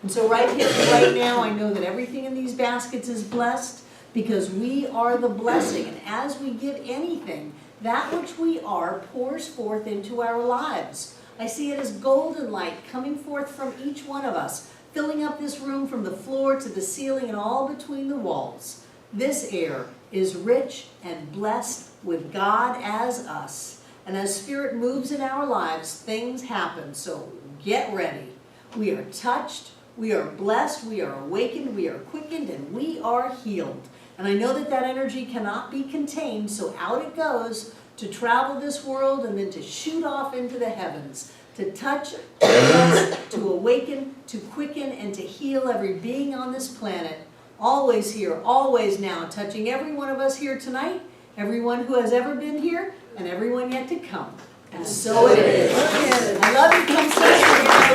And so right here, right now, I know that everything in these baskets is blessed because we are the blessing. And as we give anything, that which we are pours forth into our lives. I see it as golden light coming forth from each one of us, filling up this room from the floor to the ceiling and all between the walls. This air is rich and blessed with God as us. And as Spirit moves in our lives, things happen. So get ready. We are touched, we are blessed, we are awakened, we are quickened, and we are healed. And I know that that energy cannot be contained, so out it goes to travel this world and then to shoot off into the heavens, to touch, to bless, to awaken, to quicken, and to heal every being on this planet. Always here, always now, touching every one of us here tonight, everyone who has ever been here, and everyone yet to come. And so it is. I love you. Come sit.